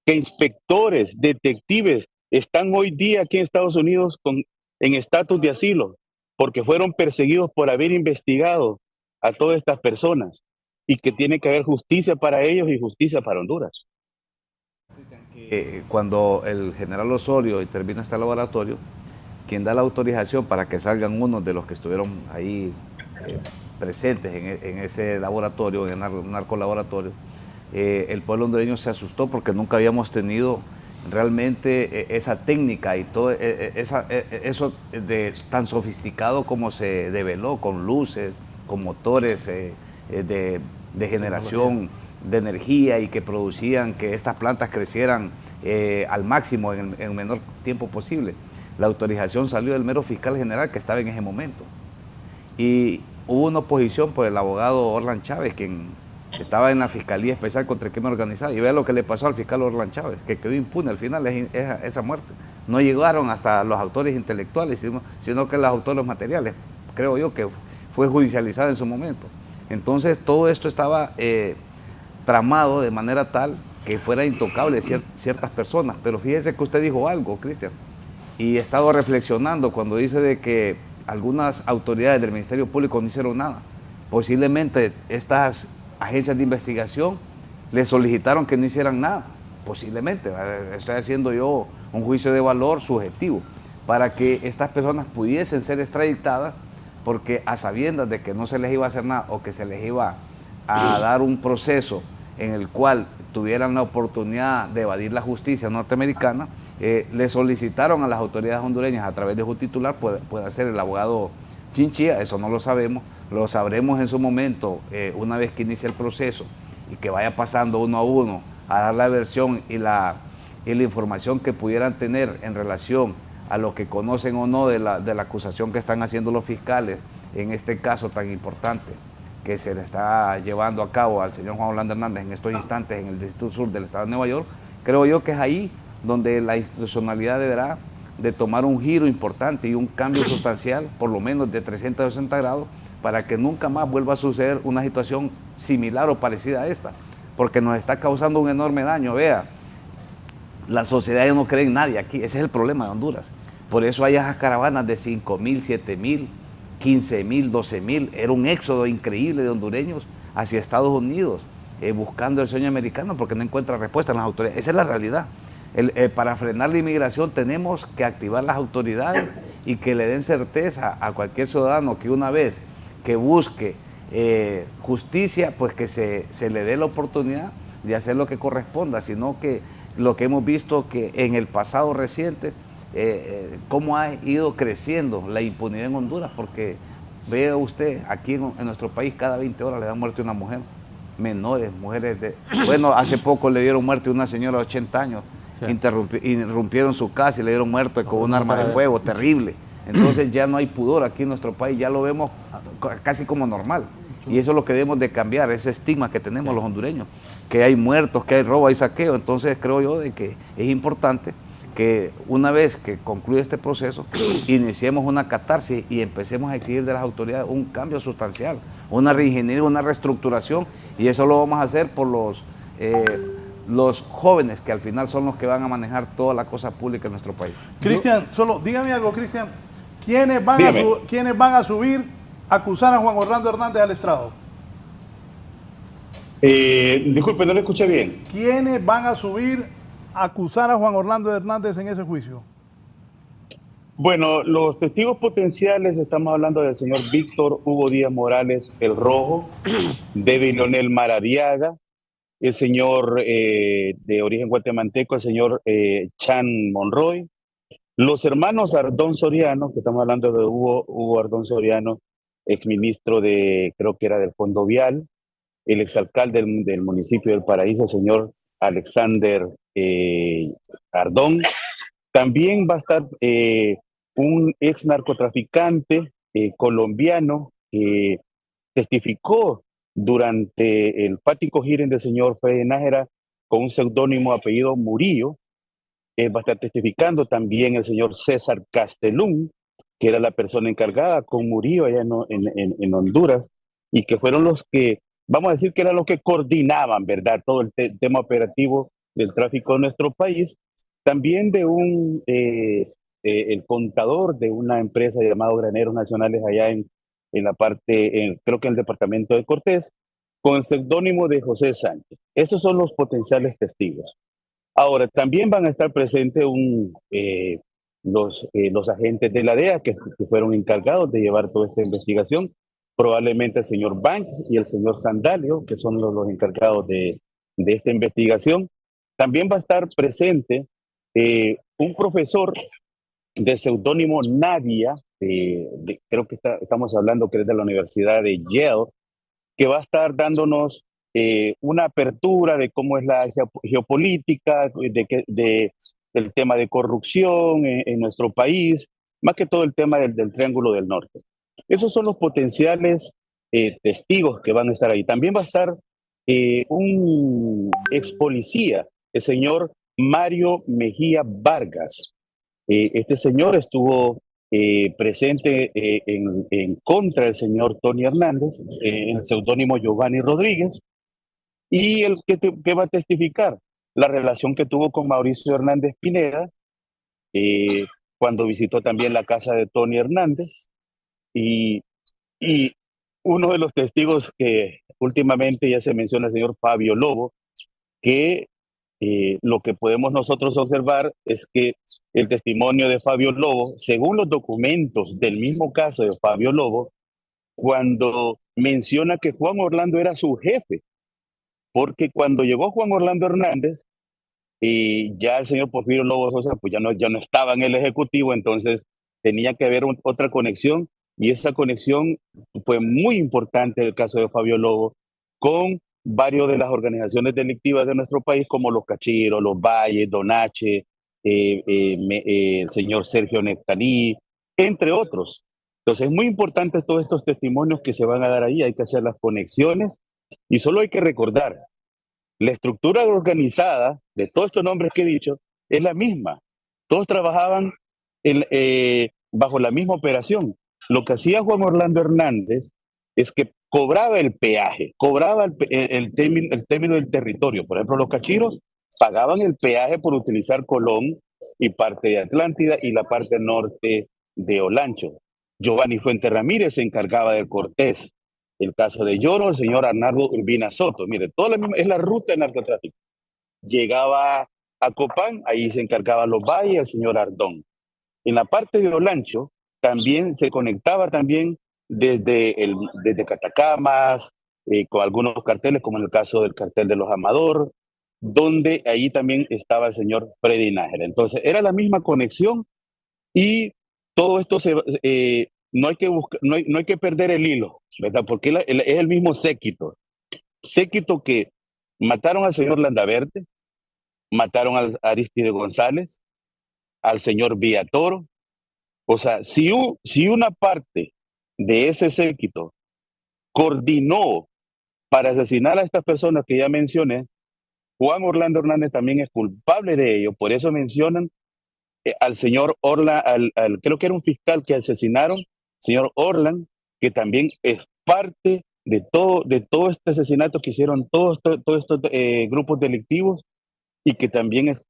que inspectores, detectives están hoy día aquí en Estados Unidos en estatus de asilo, porque fueron perseguidos por haber investigado a todas estas personas, y que tiene que haber justicia para ellos y justicia para Honduras. Cuando el general Osorio intervino en este laboratorio, quien da la autorización para que salgan unos de los que estuvieron ahí presentes en ese laboratorio, en el narcolaboratorio, el pueblo hondureño se asustó porque nunca habíamos tenido realmente esa técnica y todo eso tan sofisticado como se develó, con luces, con motores de generación de energía, y que producían que estas plantas crecieran al máximo en el menor tiempo posible. La autorización salió del mero fiscal general que estaba en ese momento. Y hubo una oposición por el abogado Orlan Chávez, quien estaba en la Fiscalía Especial contra el Crimen Organizado. Y vea lo que le pasó al fiscal Orlan Chávez, que quedó impune al final esa muerte. No llegaron hasta los autores intelectuales, sino que los autores materiales. Creo yo que fue judicializado en su momento. Entonces todo esto estaba tramado de manera tal que fuera intocable ciertas personas. Pero fíjese que usted dijo algo, Cristian, y he estado reflexionando cuando dice de que algunas autoridades del Ministerio Público no hicieron nada. Posiblemente estas agencias de investigación le solicitaron que no hicieran nada, posiblemente. Estoy haciendo yo un juicio de valor subjetivo, para que estas personas pudiesen ser extraditadas, porque a sabiendas de que no se les iba a hacer nada, o que se les iba a dar un proceso en el cual tuvieran la oportunidad de evadir la justicia norteamericana, le solicitaron a las autoridades hondureñas, a través de su titular, puede ser el abogado Chinchilla, eso no lo sabemos, lo sabremos en su momento, una vez que inicie el proceso y que vaya pasando uno a uno a dar la versión y la información que pudieran tener en relación a lo que conocen o no de la acusación que están haciendo los fiscales en este caso tan importante que se le está llevando a cabo al señor Juan Orlando Hernández en estos instantes en el Distrito Sur del Estado de Nueva York. Creo yo que es ahí donde la institucionalidad deberá de tomar un giro importante y un cambio sustancial, por lo menos de 360 grados, para que nunca más vuelva a suceder una situación similar o parecida a esta, porque nos está causando un enorme daño. Vea, la sociedad ya no cree en nadie aquí, ese es el problema de Honduras. Por eso hay esas caravanas de 5,000, 7,000, 15,000, 12,000, era un éxodo increíble de hondureños hacia Estados Unidos, buscando el sueño americano, porque no encuentra respuesta en las autoridades. Esa es la realidad. Para frenar la inmigración tenemos que activar las autoridades y que le den certeza a cualquier ciudadano que una vez que busque justicia, pues que se le dé la oportunidad de hacer lo que corresponda, sino que lo que hemos visto que en el pasado reciente, cómo ha ido creciendo la impunidad en Honduras, porque vea usted, aquí en nuestro país cada 20 horas le dan muerte a una mujer, menores, mujeres de... Bueno, hace poco le dieron muerte a una señora de 80 años, sí. Irrumpieron su casa y le dieron muerte con un arma de fuego, terrible. Entonces ya no hay pudor aquí en nuestro país, ya lo vemos casi como normal. Y eso es lo que debemos de cambiar, ese estigma que tenemos los hondureños, que hay muertos, que hay robo, hay saqueo. Entonces creo yo de que es importante que una vez que concluya este proceso, iniciemos una catarsis y empecemos a exigir de las autoridades un cambio sustancial, una reingeniería, una reestructuración, y eso lo vamos a hacer por los jóvenes, que al final son los que van a manejar toda la cosa pública en nuestro país. Cristian, solo dígame algo, Cristian. ¿Quiénes van a subir a acusar a Juan Orlando Hernández al estrado? Disculpe, no lo escuché bien. ¿Quiénes van a subir a acusar a Juan Orlando Hernández en ese juicio? Bueno, los testigos potenciales, estamos hablando del señor Víctor Hugo Díaz Morales, el Rojo, David Leonel Maradiaga, el señor de origen guatemalteco, el señor Chan Monroy, los hermanos Ardón Soriano, que estamos hablando de Hugo Ardón Soriano, exministro de, creo que era del Fondo Vial, el exalcalde del municipio del Paraíso, el señor Alexander Ardón. También va a estar un ex narcotraficante colombiano que testificó durante el fático hearing del señor Freddy Nájera con un seudónimo apellido Murillo. Va a estar testificando también el señor César Castellún, que era la persona encargada con Murillo allá en Honduras, y que fueron los que, vamos a decir que eran los que coordinaban, ¿verdad?, todo el tema operativo del tráfico en nuestro país. También de el contador de una empresa llamada Graneros Nacionales allá en la parte, creo que en el departamento de Cortés, con el seudónimo de José Sánchez. Esos son los potenciales testigos. Ahora, también van a estar presentes los agentes de la DEA que fueron encargados de llevar toda esta investigación, probablemente el señor Bank y el señor Sandalio, que son los encargados de esta investigación. También va a estar presente un profesor de seudónimo Nadia, creo que estamos hablando que es de la Universidad de Yale, que va a estar dándonos una apertura de cómo es la geopolítica, del tema de corrupción en nuestro país, más que todo el tema del Triángulo del Norte. Esos son los potenciales testigos que van a estar ahí. También va a estar un ex policía, el señor Mario Mejía Vargas. Este señor estuvo presente en contra del señor Tony Hernández, en el seudónimo Giovanni Rodríguez, y el que va a testificar la relación que tuvo con Mauricio Hernández Pineda, cuando visitó también la casa de Tony Hernández, y uno de los testigos que últimamente ya se menciona, el señor Fabio Lobo, que lo que podemos nosotros observar es que el testimonio de Fabio Lobo, según los documentos del mismo caso de Fabio Lobo, cuando menciona que Juan Orlando era su jefe, porque cuando llegó Juan Orlando Hernández, ya el señor Porfirio Lobo Sosa pues ya no estaba en el Ejecutivo, entonces tenía que haber otra conexión, y esa conexión fue muy importante en el caso de Fabio Lobo con varios de las organizaciones delictivas de nuestro país, como los Cachiros, los Valles, Donache, el señor Sergio Nectalí, entre otros. Entonces es muy importante todos estos testimonios que se van a dar ahí, hay que hacer las conexiones, y solo hay que recordar, la estructura organizada de todos estos nombres que he dicho es la misma. Todos trabajaban bajo la misma operación. Lo que hacía Juan Orlando Hernández es que cobraba el peaje, cobraba el término del territorio. Por ejemplo, los Cachiros pagaban el peaje por utilizar Colón y parte de Atlántida y la parte norte de Olancho. Giovanni Fuentes Ramírez se encargaba del Cortés. El caso de Lloro, el señor Arnaldo Urbina Soto. Mire, toda es la ruta de narcotráfico. Llegaba a Copán, ahí se encargaban los Valles, el señor Ardón. En la parte de Olancho también se conectaba también desde Catacamas, con algunos carteles, como en el caso del cartel de los Amador, donde ahí también estaba el señor Freddy Nájera. Entonces, era la misma conexión, y todo esto no hay que perder el hilo, ¿verdad? Porque es el mismo séquito que mataron al señor Landaverde, mataron a Aristide González, al señor Villatoro. O sea, si una parte de ese séquito coordinó para asesinar a estas personas que ya mencioné, Juan Orlando Hernández también es culpable de ello. Por eso mencionan al señor Orlan, creo que era un fiscal que asesinaron, señor Orlan, que también es parte de todo este asesinato que hicieron todos estos grupos delictivos, y que también es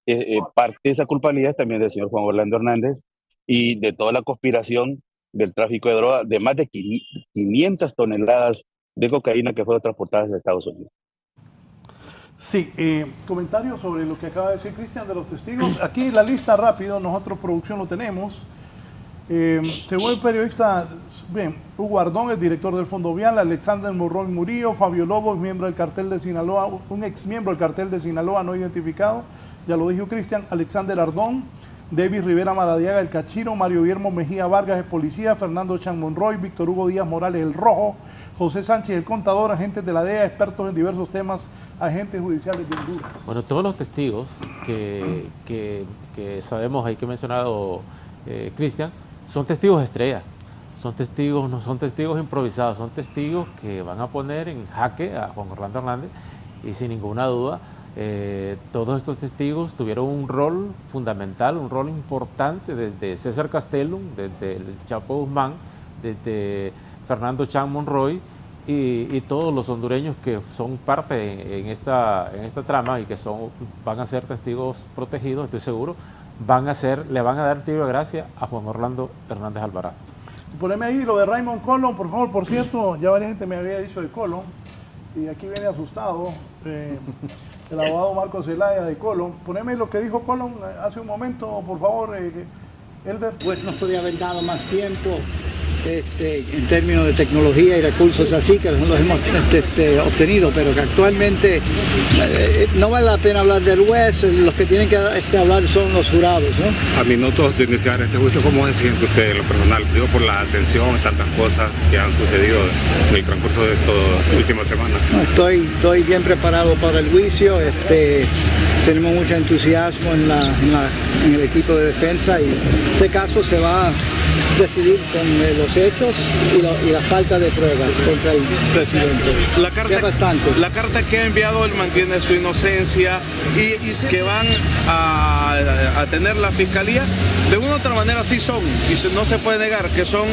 parte de esa culpabilidad también del señor Juan Orlando Hernández y de toda la conspiración del tráfico de drogas de más de 500 toneladas de cocaína que fueron transportadas a Estados Unidos. Sí, comentarios sobre lo que acaba de decir Cristian de los testigos. Aquí la lista rápido, nosotros producción lo tenemos. Según el periodista, bien, Hugo Ardón es director del Fondo Vial, Alexander Morroy Murillo, Fabio Lobo es miembro del cartel de Sinaloa, un ex miembro del cartel de Sinaloa no identificado, ya lo dijo Cristian, Alexander Ardón, David Rivera Maradiaga, el Cachiro, Mario Guillermo Mejía Vargas, el policía, Fernando Chan Monroy, Víctor Hugo Díaz Morales, el Rojo, José Sánchez, el contador, agentes de la DEA, expertos en diversos temas, agentes judiciales de Honduras. Bueno, todos los testigos que sabemos, hay que mencionado Cristian, son testigos estrella, son testigos, no son testigos improvisados, son testigos que van a poner en jaque a Juan Orlando Hernández, y sin ninguna duda Todos estos testigos tuvieron un rol fundamental, un rol importante, desde César Castellum, desde el Chapo Guzmán, desde Fernando Chan Monroy y todos los hondureños que son parte en esta trama y que van a ser testigos protegidos, estoy seguro, le van a dar tiro de gracia a Juan Orlando Hernández Alvarado. Poneme ahí lo de Raymond Colón, por favor. Por cierto, ya varias gente me había dicho de Colón y aquí viene asustado el abogado Marcos Zelaya de Colón. Poneme lo que dijo Colón hace un momento, por favor, Elder. Pues nos podría haber dado más tiempo en términos de tecnología y recursos así, que los hemos obtenido, pero que actualmente no vale la pena hablar del juez, los que tienen que hablar son los jurados, ¿no? A minutos de iniciar este juicio, ¿cómo se siente usted en lo personal? Digo, por la atención, tantas cosas que han sucedido en el transcurso de estas últimas semanas. No, estoy bien preparado para el juicio, tenemos mucho entusiasmo en el equipo de defensa y este caso se va a decidir con los hechos y la falta de pruebas contra el presidente. La carta que ha enviado él mantiene su inocencia y que van a tener la fiscalía, de una u otra manera sí son, y no se puede negar que son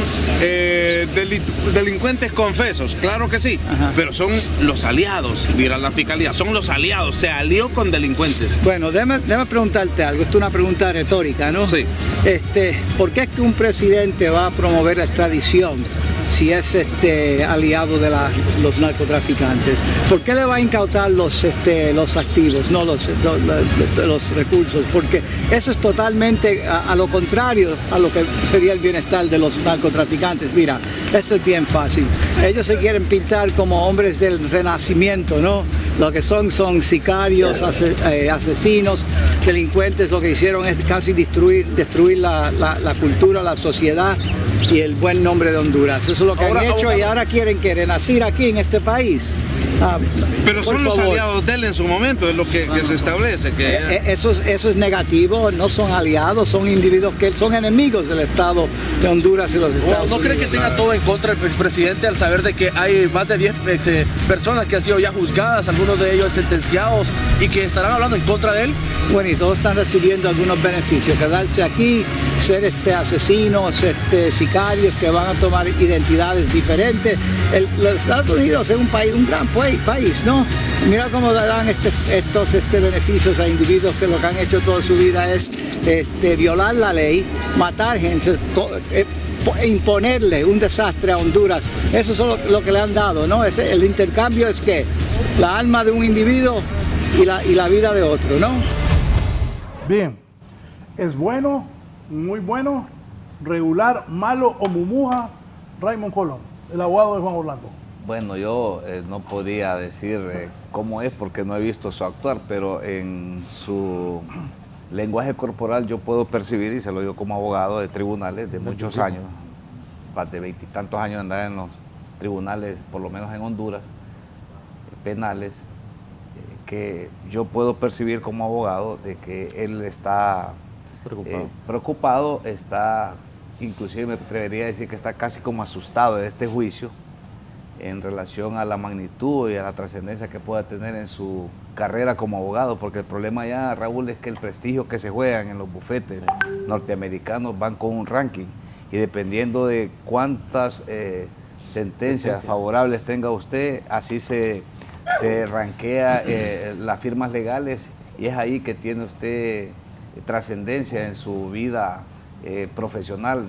delincuentes confesos, claro que sí. Ajá. Pero son los aliados, dirá la fiscalía, son los aliados, se alió con delincuentes. Bueno, déjame preguntarte algo, esto es una pregunta retórica, ¿no? Sí. ¿Por qué es que un presidente va a promover la extradición si es aliado de los narcotraficantes? ¿Por qué le va a incautar los activos, no los recursos? Porque eso es totalmente a lo contrario a lo que sería el bienestar de los narcotraficantes. Mira, eso es bien fácil. Ellos se quieren pintar como hombres del renacimiento, ¿no? Lo que son sicarios, asesinos, delincuentes. Lo que hicieron es casi destruir la cultura, la sociedad y el buen nombre de Honduras. Eso es lo que han hecho y ahora quieren renacer aquí en este país. Pero son los aliados de él en su momento, es lo que se establece. Eso es negativo, no son aliados, son individuos que son enemigos del Estado de Honduras y los Estados Unidos. ¿No cree que tenga todo en contra el expresidente al saber de que hay más de 10 personas que han sido ya juzgadas, algunos de ellos sentenciados y que estarán hablando en contra de él? Bueno, y todos están recibiendo algunos beneficios, quedarse aquí, ser asesinos, sicarios que van a tomar identidades diferentes. Los Estados Unidos es un gran país, ¿no? Mira cómo dan estos beneficios a individuos que lo que han hecho toda su vida es violar la ley, matar gente, imponerle un desastre a Honduras. Eso es lo que le han dado, ¿no? El intercambio es que la alma de un individuo y la vida de otro, ¿no? Bien, es bueno, muy bueno, regular, malo o mumuja, Raymond Colón, el abogado de Juan Orlando. Bueno, yo no podía decir cómo es porque no he visto su actuar, pero en su lenguaje corporal yo puedo percibir, y se lo digo como abogado de tribunales de muchos años, más de 20 y tantos años de andar en los tribunales, por lo menos en Honduras, penales, que yo puedo percibir como abogado de que él está preocupado, está, inclusive me atrevería a decir que está casi como asustado de este juicio en relación a la magnitud y a la trascendencia que pueda tener en su carrera como abogado, porque el problema ya, Raúl, es que el prestigio que se juegan en los bufetes norteamericanos van con un ranking, y dependiendo de cuántas sentencias favorables tenga usted, así se ranquea las firmas legales, y es ahí que tiene usted trascendencia en su vida profesional,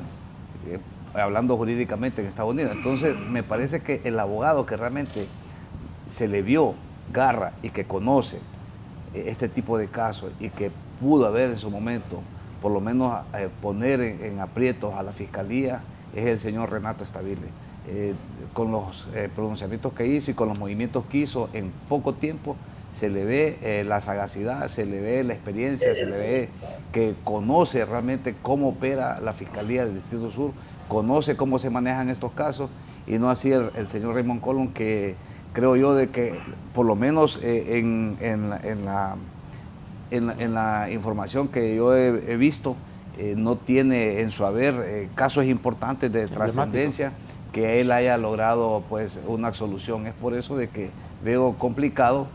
hablando jurídicamente en Estados Unidos. Entonces me parece que el abogado que realmente se le vio garra y que conoce este tipo de casos y que pudo haber en su momento por lo menos poner en aprietos a la fiscalía es el señor Renato Stabile. Con los pronunciamientos que hizo y con los movimientos que hizo en poco tiempo, se le ve la sagacidad, se le ve la experiencia, se le ve que conoce realmente cómo opera la Fiscalía del Distrito Sur, conoce cómo se manejan estos casos, y no así el señor Raymond Colón, que creo yo de que por lo menos en la información que yo he visto, no tiene en su haber casos importantes de trascendencia que él haya logrado pues una absolución. Es por eso de que veo complicado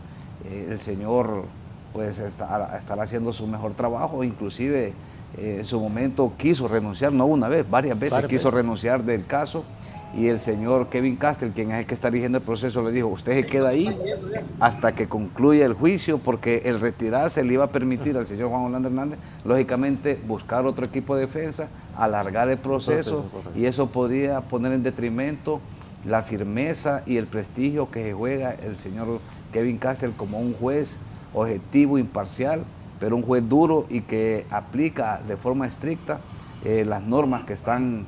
el señor pues estará haciendo su mejor trabajo. Inclusive en su momento quiso renunciar, no una vez, varias veces quiso renunciar del caso, y el señor Kevin Castell, quien es el que está dirigiendo el proceso, le dijo: usted se queda ahí hasta que concluya el juicio, porque el retirarse le iba a permitir al señor Juan Orlando Hernández, lógicamente, buscar otro equipo de defensa, alargar el proceso, y eso podría poner en detrimento la firmeza y el prestigio que se juega el señor Kevin Castell como un juez objetivo, imparcial, pero un juez duro y que aplica de forma estricta las normas que están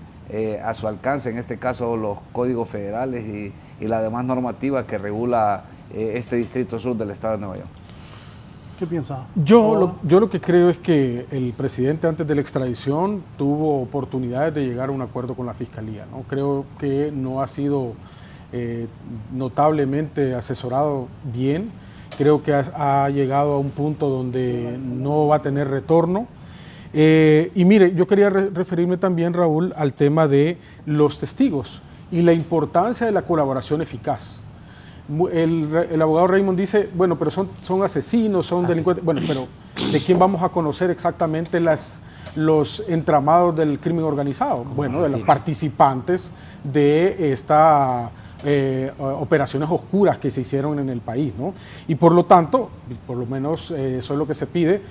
a su alcance, en este caso los códigos federales y la demás normativa que regula este Distrito Sur del Estado de Nueva York. ¿Qué piensa? Yo lo que creo es que el presidente, antes de la extradición, tuvo oportunidades de llegar a un acuerdo con la Fiscalía, ¿no? Creo que no ha sido notablemente asesorado bien. Creo que ha llegado a un punto donde no va a tener retorno. Y mire, yo quería referirme también, Raúl, al tema de los testigos y la importancia de la colaboración eficaz. El abogado Raymond dice, bueno, pero son asesinos, son delincuentes. Bueno, pero ¿de quién vamos a conocer exactamente los entramados del crimen organizado? Bueno, de los participantes de esta operaciones oscuras que se hicieron en el país, ¿no? Y por lo tanto, por lo menos eso es lo que se pide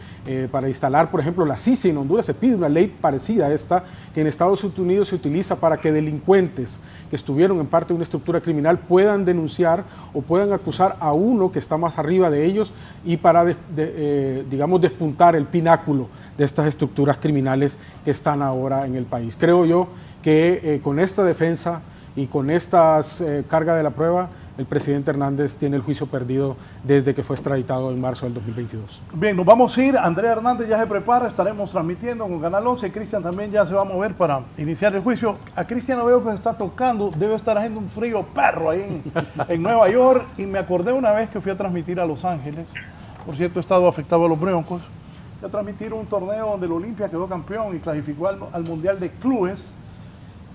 para instalar, por ejemplo, la CICI en Honduras. Se pide una ley parecida a esta que en Estados Unidos se utiliza para que delincuentes que estuvieron en parte de una estructura criminal puedan denunciar o puedan acusar a uno que está más arriba de ellos, y para, digamos, despuntar el pináculo de estas estructuras criminales que están ahora en el país. Creo yo que con esta defensa y con estas carga de la prueba, el presidente Hernández tiene el juicio perdido desde que fue extraditado en marzo del 2022. Bien, nos vamos a ir. Andrea Hernández ya se prepara, estaremos transmitiendo con Canal 11. Cristian también ya se va a mover para iniciar el juicio. A Cristian lo veo que se está tocando, debe estar haciendo un frío perro ahí en Nueva York. Y me acordé una vez que fui a transmitir a Los Ángeles. Por cierto, he estado afectado a los Broncos. Fui a transmitir un torneo donde el Olimpia quedó campeón y clasificó al Mundial de Clubes.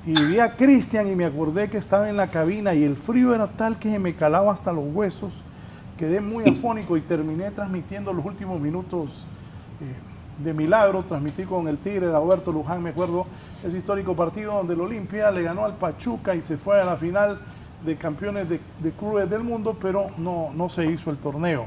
Y vi a Cristian y me acordé que estaba en la cabina y el frío era tal que se me calaba hasta los huesos. Quedé muy afónico y terminé transmitiendo los últimos minutos de milagro. Transmití con el Tigre de Alberto Luján, me acuerdo, ese histórico partido donde el Olimpia le ganó al Pachuca y se fue a la final de campeones de clubes del mundo, pero no se hizo el torneo.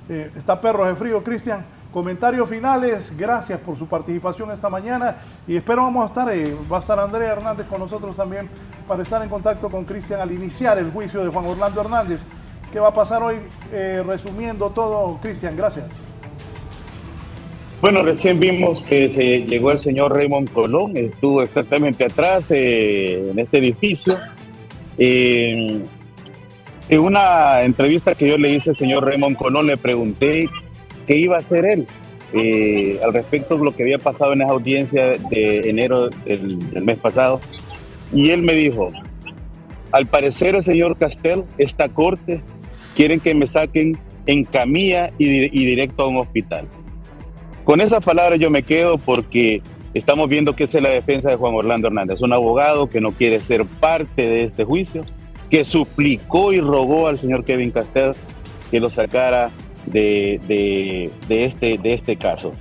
Está perro de frío, Cristian. Comentarios finales, gracias por su participación esta mañana y espero va a estar Andrea Hernández con nosotros también para estar en contacto con Cristian al iniciar el juicio de Juan Orlando Hernández. ¿Qué va a pasar hoy? Resumiendo todo, Cristian, gracias. Bueno, recién vimos que se llegó el señor Raymond Colón, estuvo exactamente atrás en este edificio. En una entrevista que yo le hice al señor Raymond Colón, le pregunté qué iba a hacer él al respecto de lo que había pasado en esa audiencia de enero del mes pasado. Y él me dijo, al parecer el señor Castell, esta corte, quieren que me saquen en camilla y directo a un hospital. Con esas palabras yo me quedo porque estamos viendo que esa es la defensa de Juan Orlando Hernández, un abogado que no quiere ser parte de este juicio, que suplicó y rogó al señor Kevin Castell que lo sacara de este caso.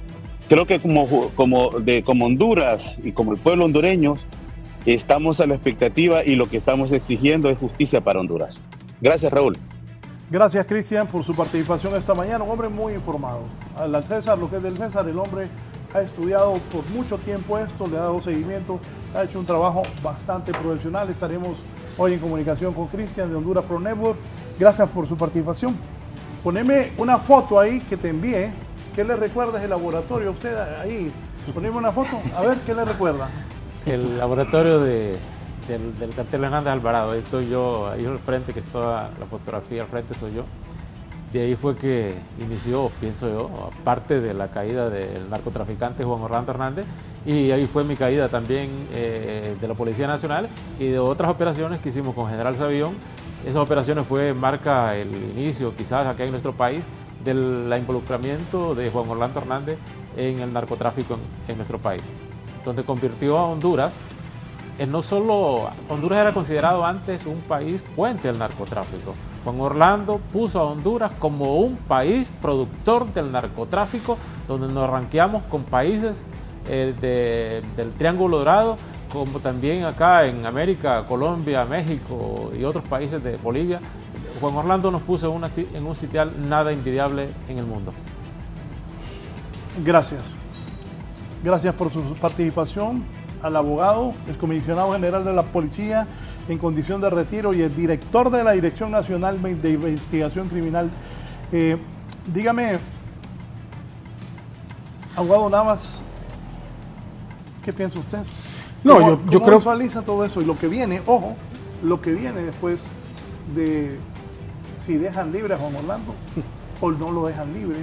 Creo que como Honduras y como el pueblo hondureño estamos a la expectativa y lo que estamos exigiendo es justicia para Honduras. Gracias, Raúl. Gracias, Cristian, por su participación esta mañana. Un hombre muy informado. Al César, lo que es del César, el hombre ha estudiado por mucho tiempo esto, le ha dado seguimiento, ha hecho un trabajo bastante profesional. Estaremos hoy en comunicación con Cristian de Honduras Pro Network. Gracias por su participación. Poneme una foto ahí que te envié. ¿Qué le recuerda ese laboratorio a usted ahí? Poneme una foto, a ver, ¿qué le recuerda? El laboratorio del cartel Hernández Alvarado. Ahí estoy yo, ahí al frente, que está la fotografía al frente, soy yo. De ahí fue que inició, pienso yo, aparte de la caída del narcotraficante Juan Orlando Hernández, y ahí fue mi caída también de la Policía Nacional y de otras operaciones que hicimos con General Savillón. Esas operaciones marca el inicio, quizás acá en nuestro país, del involucramiento de Juan Orlando Hernández en el narcotráfico en nuestro país, donde convirtió a Honduras en no solo... Honduras era considerado antes un país puente del narcotráfico, Juan Orlando puso a Honduras como un país productor del narcotráfico, donde nos ranqueamos con países del Triángulo Dorado, como también acá en América, Colombia, México y otros países de Bolivia. Juan Orlando nos puso en un sitial nada envidiable en el mundo. Gracias. Gracias por su participación al abogado, el comisionado general de la policía en condición de retiro y el director de la Dirección Nacional de Investigación Criminal. Dígame, abogado Navas, ¿qué piensa usted? No, yo ¿Cómo creo... visualiza todo eso? Y lo que viene, ojo, lo que viene después de si dejan libre a Juan Orlando o no lo dejan libre.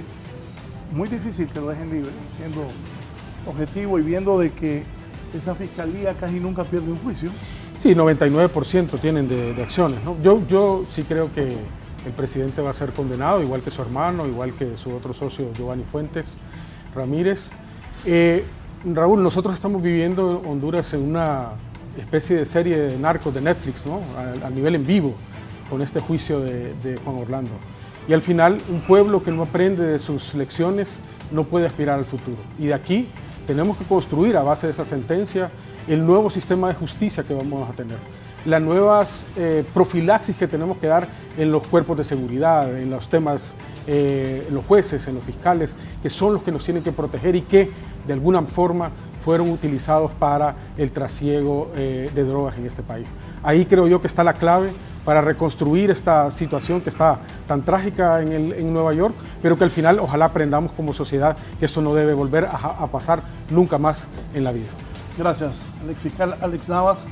Muy difícil que lo dejen libre, siendo objetivo y viendo de que esa fiscalía casi nunca pierde un juicio. Sí, 99% tienen de acciones, ¿no? Yo sí creo que el presidente va a ser condenado, igual que su hermano, igual que su otro socio Giovanni Fuentes Ramírez. Raúl, nosotros estamos viviendo en Honduras en una especie de serie de narcos de Netflix, ¿no? A nivel en vivo, con este juicio de Juan Orlando. Y al final, un pueblo que no aprende de sus lecciones no puede aspirar al futuro. Y de aquí tenemos que construir, a base de esa sentencia, el nuevo sistema de justicia que vamos a tener. Las nuevas profilaxis que tenemos que dar en los cuerpos de seguridad, en los temas, en los jueces, en los fiscales, que son los que nos tienen que proteger y que de alguna forma fueron utilizados para el trasiego de drogas en este país. Ahí creo yo que está la clave para reconstruir esta situación que está tan trágica en Nueva York, pero que al final ojalá aprendamos como sociedad que esto no debe volver a pasar nunca más en la vida. Gracias, el fiscal Alex Navas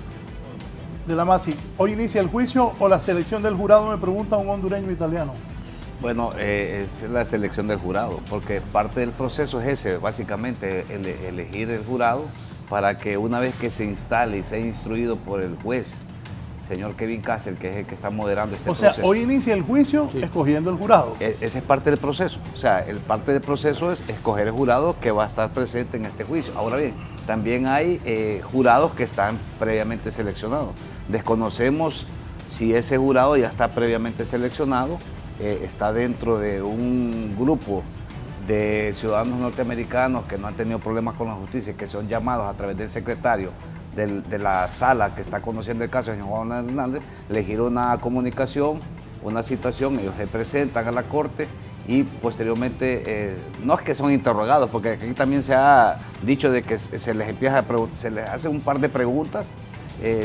de la MASI. ¿Hoy inicia el juicio o la selección del jurado? Me pregunta un hondureño italiano. Bueno, es la selección del jurado, porque parte del proceso es ese, básicamente elegir el jurado para que una vez que se instale y sea instruido por el juez, señor Kevin Castell, que es el que está moderando este proceso. O sea, hoy inicia el juicio escogiendo el jurado. Ese es parte del proceso. O sea, parte del proceso es escoger el jurado que va a estar presente en este juicio. Ahora bien, también hay jurados que están previamente seleccionados. Desconocemos si ese jurado ya está previamente seleccionado, está dentro de un grupo de ciudadanos norteamericanos que no han tenido problemas con la justicia, que son llamados a través del secretario de la sala que está conociendo el caso de Juan Hernández, le gira una comunicación, una citación, ellos se presentan a la corte y posteriormente, no es que son interrogados, porque aquí también se ha dicho de que se les hace un par de preguntas,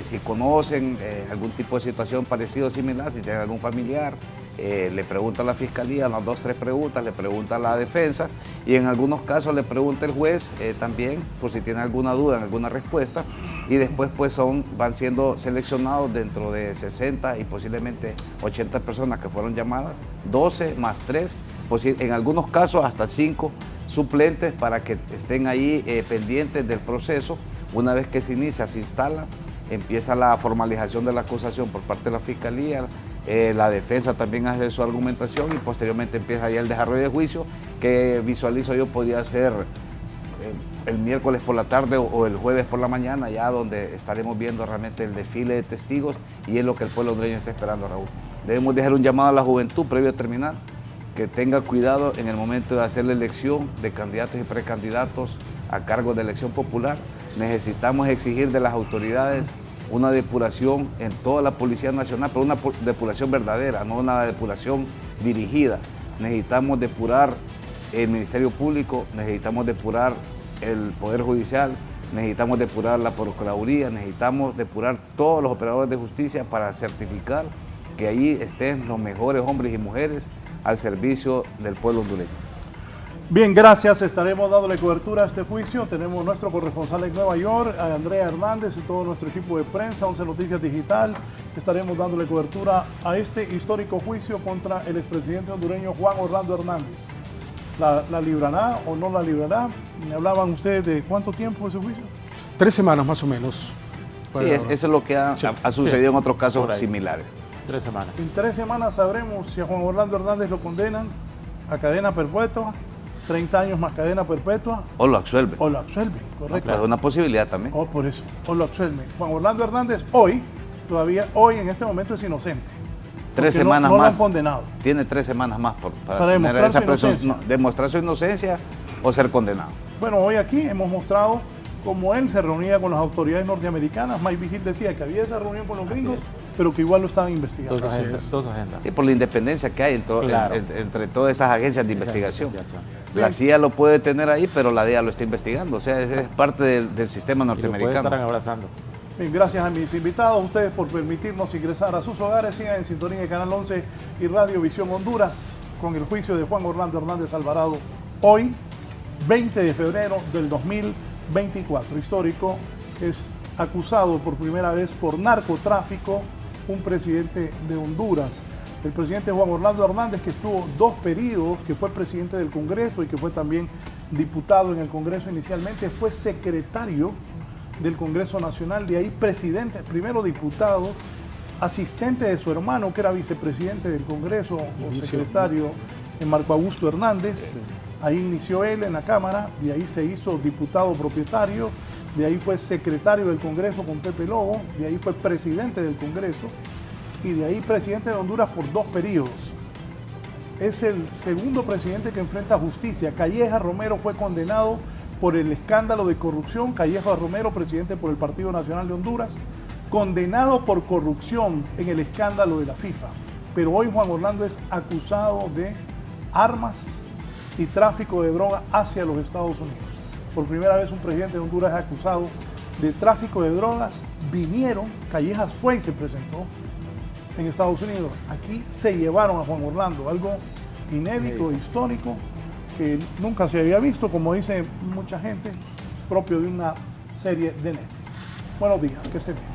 si conocen algún tipo de situación parecida o similar, si tienen algún familiar, le pregunta a la fiscalía, unas 2 o 3 preguntas, le pregunta a la defensa y en algunos casos le pregunta el juez también por si tiene alguna duda en alguna respuesta y después pues van siendo seleccionados dentro de 60 y posiblemente 80 personas que fueron llamadas, 12 más 3, en algunos casos hasta 5 suplentes para que estén ahí pendientes del proceso. Una vez que se inicia, se instala, empieza la formalización de la acusación por parte de la fiscalía, la defensa también hace su argumentación y posteriormente empieza ya el desarrollo de juicio que visualizo yo podría ser el miércoles por la tarde o el jueves por la mañana, ya donde estaremos viendo realmente el desfile de testigos y es lo que el pueblo hondureño está esperando, Raúl. Debemos dejar un llamado a la juventud previo a terminar, que tenga cuidado en el momento de hacer la elección de candidatos y precandidatos a cargo de elección popular. Necesitamos exigir de las autoridades una depuración en toda la Policía Nacional, pero una depuración verdadera, no una depuración dirigida. Necesitamos depurar el Ministerio Público, necesitamos depurar el Poder Judicial, necesitamos depurar la Procuraduría, necesitamos depurar todos los operadores de justicia para certificar que allí estén los mejores hombres y mujeres al servicio del pueblo hondureño. Bien, gracias. Estaremos dándole cobertura a este juicio. Tenemos nuestro corresponsal en Nueva York, a Andrea Hernández y todo nuestro equipo de prensa, 11 Noticias Digital. Estaremos dándole cobertura a este histórico juicio contra el expresidente hondureño Juan Orlando Hernández. ¿La librará o no la librará? Me hablaban ustedes de cuánto tiempo ese juicio. 3 semanas más o menos. Sí, eso es lo que ha sucedido en otros casos similares. 3 semanas. En 3 semanas sabremos si a Juan Orlando Hernández lo condenan a cadena perpetua, 30 años más cadena perpetua. O lo absuelven. O lo absuelven, correcto. Es una posibilidad también. O por eso, o lo absuelven. Juan Orlando Hernández hoy, todavía hoy en este momento es inocente. 3 semanas no más. lo han condenado. Tiene 3 semanas más para demostrar su inocencia. Demostrar su inocencia o ser condenado. Bueno, hoy aquí hemos mostrado cómo él se reunía con las autoridades norteamericanas. Mike Vigil decía que había esa reunión con los gringos, pero que igual lo estaban investigando. Dos agendas. Sí, por la independencia que hay entre todas esas agencias de investigación. La Bien. CIA lo puede tener ahí, pero la DEA lo está investigando. O sea, es parte del sistema norteamericano. Estarán abrazando. Bien, gracias a mis invitados, a ustedes por permitirnos ingresar a sus hogares. Sigan en sintonía de Canal 11 y Radio Visión Honduras con el juicio de Juan Orlando Hernández Alvarado. Hoy, 20 de febrero del 2024. Histórico, es acusado por primera vez por narcotráfico un presidente de Honduras. El presidente Juan Orlando Hernández, que estuvo 2 periodos, que fue presidente del Congreso y que fue también diputado en el Congreso inicialmente, fue secretario del Congreso Nacional, de ahí presidente, primero diputado, asistente de su hermano, que era vicepresidente del Congreso, o secretario, Marco Augusto Hernández. Ahí inició él en la Cámara, de ahí se hizo diputado propietario, de ahí fue secretario del Congreso con Pepe Lobo, de ahí fue presidente del Congreso y de ahí presidente de Honduras por 2 periodos. Es el segundo presidente que enfrenta justicia. Calleja Romero fue condenado por el escándalo de corrupción. Calleja Romero, presidente por el Partido Nacional de Honduras, condenado por corrupción en el escándalo de la FIFA. Pero hoy Juan Orlando es acusado de armas y tráfico de droga hacia los Estados Unidos. Por primera vez un presidente de Honduras es acusado de tráfico de drogas. Vinieron, Callejas fue y se presentó en Estados Unidos. Aquí se llevaron a Juan Orlando, algo inédito, histórico, que nunca se había visto, como dice mucha gente, propio de una serie de Netflix. Buenos días, que estén bien.